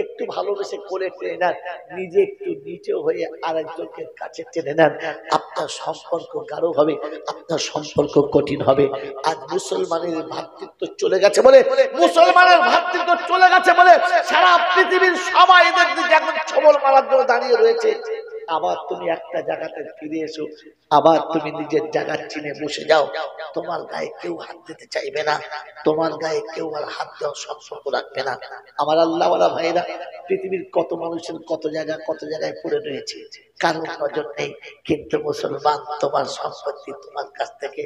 একটু ভালোবেসে করে টেনে নেন, নিজে একটু নিচে হয়ে আরেকজনকে কাছে টেনে নেন, আপনার সম্পর্ক গাঢ় হবে, আপনার সম্পর্ক কঠিন হবে। আজ মুসলমানের ভ্রাতৃত্ব চলে গেছে বলে, মুসলমানের ভ্রাতৃত্ব চলে গেছে বলে সারা পৃথিবীর সবাই এদের দিকে এখন ছবল মারার জন্য দাঁড়িয়ে রয়েছে। আবার তুমি একটা জায়গাতে ফিরে এসো, আবার তুমি নিজের জায়গা চিনে বসে যাও, তোমার গায়ে কেউ হাত দিতে চাইবে না, তোমার গায়ে কেউ আর হাত দেওয়ার সম্পর্ক রাখবে না। আমার আল্লাহ ওয়ালা ভাইরা, পৃথিবীর কত মানুষের কত জায়গায় পড়ে রয়েছে, কারণ নজর নেই। কিন্তু মুসলমান, তোমার সম্পত্তি তোমার কাছ থেকে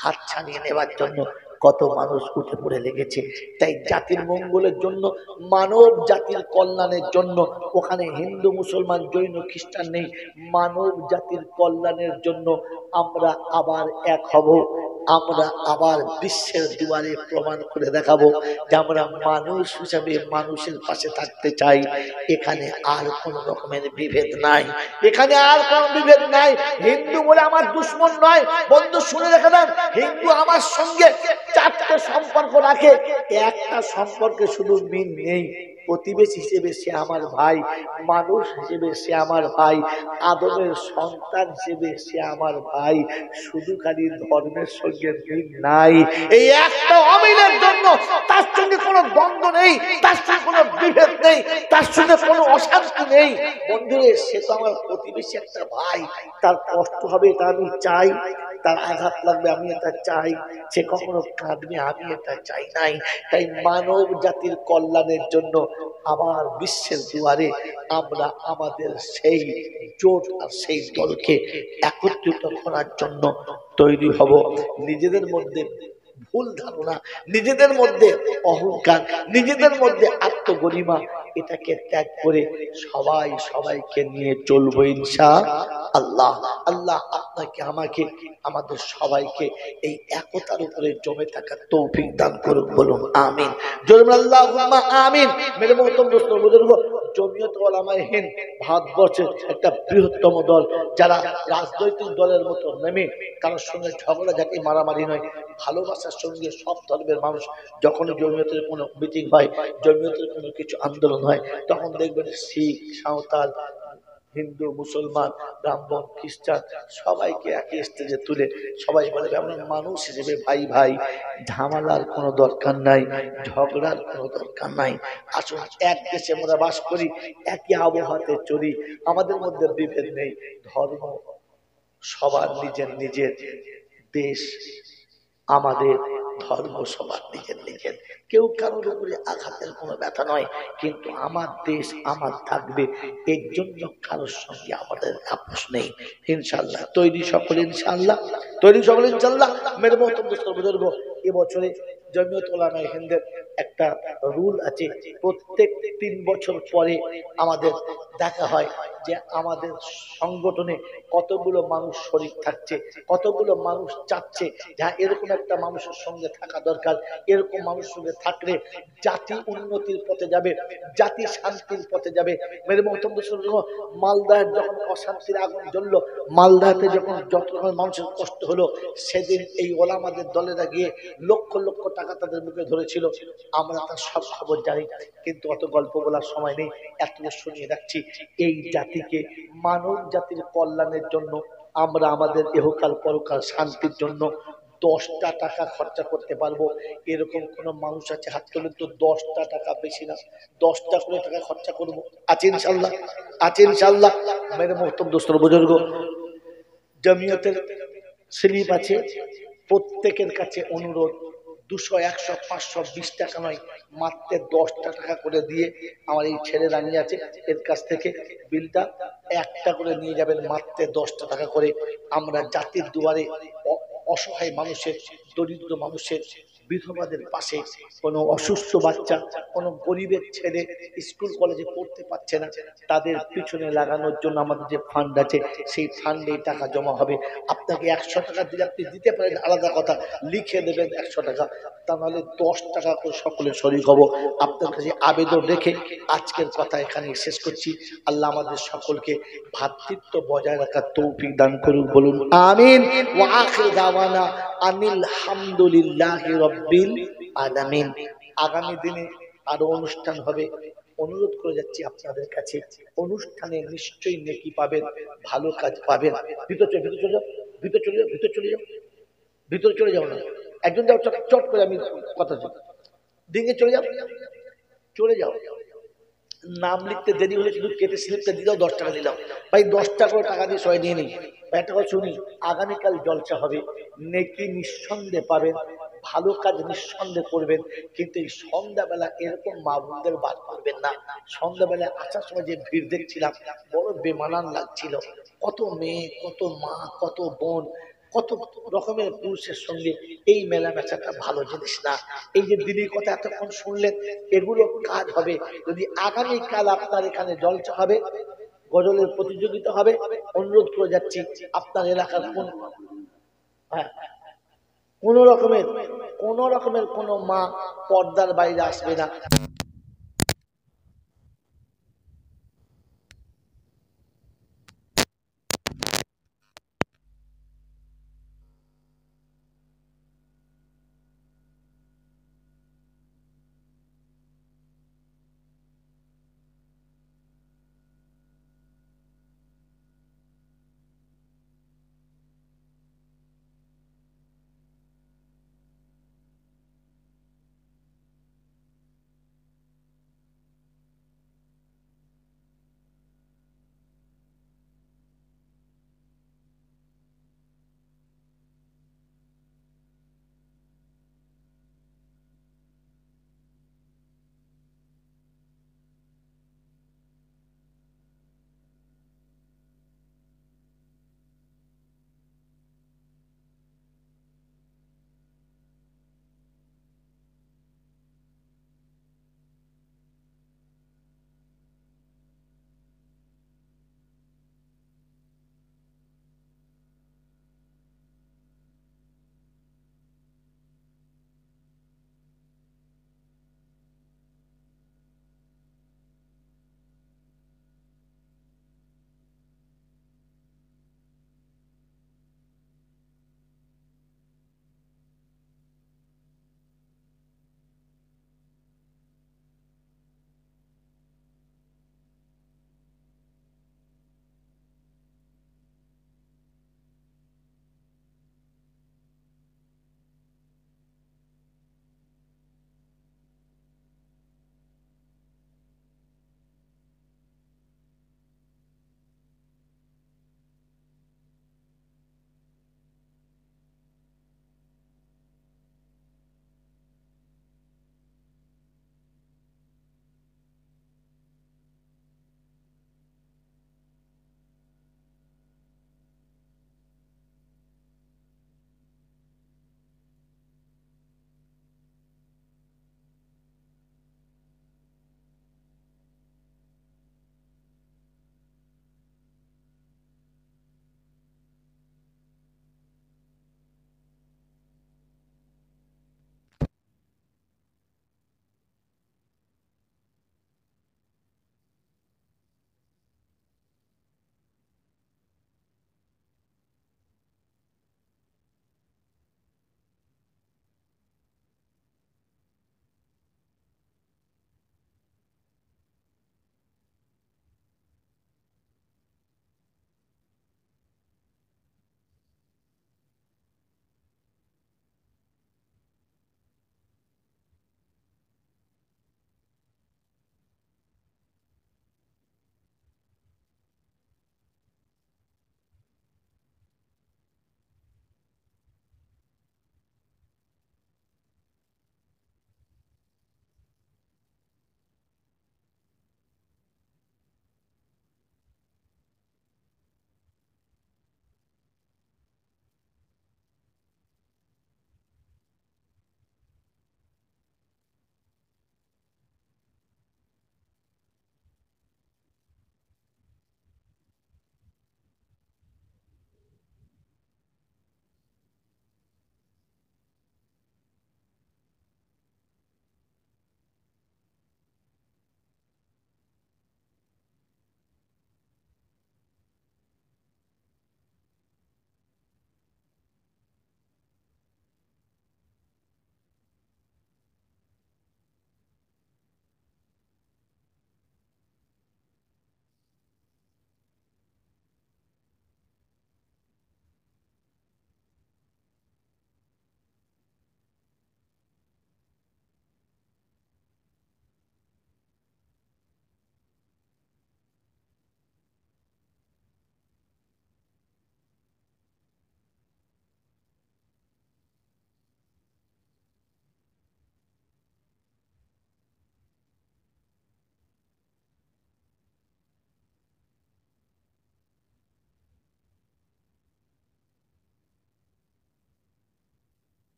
হাত ছাড়িয়ে নেবার জন্য কত মানুষ উঠে পড়ে লেগেছে। তাই জাতির মঙ্গলের জন্য, মানব জাতির কল্যাণের জন্য, ওখানে হিন্দু, মুসলমান, জৈন, খ্রিস্টান নেই, মানব জাতির কল্যাণের জন্য আমরা আবার এক হব। আমরা আবার বিশ্বের দুয়ারে প্রমাণ করে দেখাবো যে আমরা মানুষ হিসাবে মানুষের পাশে থাকতে চাই। এখানে আর কোন রকমের বিভেদ নাই, এখানে আর কোন বিভেদ নাই। হিন্দু বলে আমার দুশ্মন নয়, বন্ধু শুনে রেখে দেন, হিন্দু আমার সঙ্গে 4টে সম্পর্ক রাখে, একটা সম্পর্কে শুধু মিল নেই। প্রতিবেশী হিসেবে সে আমার ভাই, মানুষ হিসেবে সে আমার ভাই, আদমের সন্তান হিসেবে সে আমার ভাই, শুধু খালি ধর্মের সঙ্গে মিল নাই। এই একটা অমিলের জন্য তার সঙ্গে কোনো দ্বন্দ্ব নেই, তার সঙ্গে কোনো বিভেদ নেই, তার সঙ্গে কোনো অশান্তি নেই। বন্ধুরে, সে তো আমার প্রতিবেশী, একটা ভাই, তার কষ্ট হবে এটা আমি চাই, তার আঘাত লাগবে আমি এটা চাই, সে কখনো কাঁদবে আমি এটা চাই নাই। তাই মানব জাতির কল্যাণের জন্য আবার বিশ্বের দুয়ারে আমরা আমাদের সেই জোট আর সেই দলকে একত্রিত করার জন্য তৈরি হব। নিজেদের মধ্যে ভুল ধারণা, নিজেদের মধ্যে অহংকার, নিজেদের মধ্যে আত্মগরিমা, এটাকে ত্যাগ করে সবাই সবাইকে নিয়ে চলবো ইনশাআল্লাহ। আল্লাহ আপনাকে, আমাকে, আমাদের সবাইকে এই একতার উপরে জমে থাকার তৌফিক দান করুন। বলুন আমিন, জোরে আল্লাহুম্মা আমিন। মেরে মোহতরম দোস্ত বুজুর্গ, জমিয়ত উলামায়ে হিন্দ ভারতবর্ষের একটা বৃহত্তম দল, যারা রাজনৈতিক দলের মতো নেমে কারোর সঙ্গে ঝগড়া ঝাঁটি মারামারি নয়, ভালোবাসার সঙ্গে সব ধর্মের মানুষ যখন জমিয়তের কোনো মিটিং হয়, জমিয়তের কোনো কিছু আন্দোলন হয়, তখন দেখবেন শিখ, সাঁওতাল, হিন্দু, মুসলমান, ব্রাহ্মণ, খ্রিস্টান সবাইকে একই স্টেজে তুলে সবাই বলে আমরা মানুষ হিসেবে ভাই ভাই, ঝামেলার কোনো দরকার নাই, ঝগড়ার কোনো দরকার নাই। আসুন এক দেশে আমরা বাস করি, একই আবহাওয়াতে চলি, আমাদের মধ্যে বিভেদ নেই। ধর্ম সবার নিজের নিজের, দেশ আমাদের, ধর্ম সবার নিজের নিজের, কেউ কারোর উপরে আঘাতের কোনো ব্যথা নয়। কিন্তু আমার দেশ আমার থাকবে, এর জন্য কারোর সঙ্গে আমাদের আপোষ নেই। ইনশাল্লাহ তৈরি সকলে, ইনশাল্লাহ তৈরি সকলে, ইনশাল্লাহ। মেরে মহতরম বুজুর্গ, এবছরে জমিয়ত উলামায়ে হিন্দের একটা রুল আছে, প্রত্যেক 3 বছর পরে আমাদের দেখা হয় যে আমাদের সংগঠনে কতগুলো মানুষ শরীর থাকছে, কতগুলো মানুষ চাচ্ছে যা এরকম একটা মানুষের সঙ্গে থাকা দরকার। এরকম মানুষের সঙ্গে থাকলে জাতি উন্নতির পথে যাবে, জাতি শান্তির পথে যাবে। মেরে মহতরম বুজুর্গ, মালদার যখন অশান্তির আগুন জ্বললো, মালদাতে যখন যত রকমের মানুষের কষ্ট হলো, সেদিন এই ওলামাদের দলেরা গিয়ে লক্ষ লক্ষ টাকা তাদের মুখে ধরেছিল। আমরা তার সব খবর জানি, কিন্তু অত গল্প বলার সময় নেই, এত শুনিয়ে রাখছি। এই জাতিকে, মানব জাতির কল্যাণের জন্য আমরা আমাদের ইহকাল পরকাল শান্তির জন্য 10টা টাকা খরচা করতে পারবো, এরকম কোন মানুষ আছে? হাত তুলে তো। 10টা টাকা বেশি না, 10টা করে টাকা খরচা করবো, আছে ইনশাল্লাহ, আছে ইনশাল্লাহ। মেরে মোহতরম দোস্তর বুজুর্গ, জমিয়তের স্লিপ আছে, প্রত্যেকের কাছে অনুরোধ, 200, 100, 500, 20 টাকা নয়, মাত্র 10টা টাকা করে দিয়ে আমার এই ছেলে দাঁড়িয়ে আছে, এর কাছ থেকে বিলটা একটা করে নিয়ে যাবেন, মাত্র 10টা টাকা করে। আমরা জাতির দুয়ারে অসহায় মানুষের, দরিদ্র মানুষের, বিধবাদের পাশে, কোনো অসুস্থ বাচ্চা, কোনো গরিবের ছেলে স্কুল কলেজে পড়তে পারছে না, তাদের পিছনে লাগানোর জন্য আমাদের যে ফান্ড আছে, সেই ফান্ডে টাকা জমা হবে। আপনাকে 100 টাকা দিলে আপনি দিতে পারেন, আলাদা কথা, লিখে দেবেন 100 টাকা, তা নাহলে 10 টাকা করে সকলে শরীক হব। আপনার কাছে আবেদন রেখে আজকের কথা এখানে শেষ করছি। আল্লাহ আমাদের সকলকে ভ্রাতৃত্ব বজায় রাখার তৌফিক দান করুন, বলুন আমিন। ওয়া আখির দাওয়ানা আনিল হামদুলিল্লাহি রাব্বিল আলামিন। আগামী দিনে আরো অনুষ্ঠান হবে, অনুরোধ করে যাচ্ছি আপনাদের কাছে, অনুষ্ঠানে নিশ্চয়ই নেকি পাবেন, ভালো কাজ পাবেন। ভিতরে চলে যাও, ভিতরে চলে যাও, ভিতরে চলে যাও, ভিতরে চলে যাও না, একজন যাও, চট করে আমি কথা দিকে চলে যাও, চলে যাও। নাম লিখতে দেরি হলে শুধু কেটে স্লিপটা দিয়ে দাও, 10 টাকা দিলাম ভাই, 10 টাকা করে টাকা দিয়ে সবাই নিয়ে নিই। একটা কথা শুনি, আগামীকাল জলসা হবে, নেকি নিঃসন্দেহে পাবেন, ভালো কাজ নিঃসন্দেহে করবেন, কিন্তু এই সন্ধ্যাবেলা এরকম মা বোনদের বাদ করবেন না। সন্ধ্যাবেলা আসার সময় যে ভিড় দেখছিলাম, বড় বেমানান লাগছিল, কত মেয়ে, কত মা, কত বোন, কত রকমের পুরুষের সঙ্গে। এই মেলামেশাটা ভালো জিনিস না। এই যে দিনের কথা এতক্ষণ শুনলেন, এগুলো কাজ হবে যদি আগামীকাল আপনার এখানে জলসা হবে, গজলের প্রতিযোগিতা হবে। অনুরোধ করে যাচ্ছি, আপনার এলাকার কোন রকমের কোন মা পর্দার বাইরে আসবে না।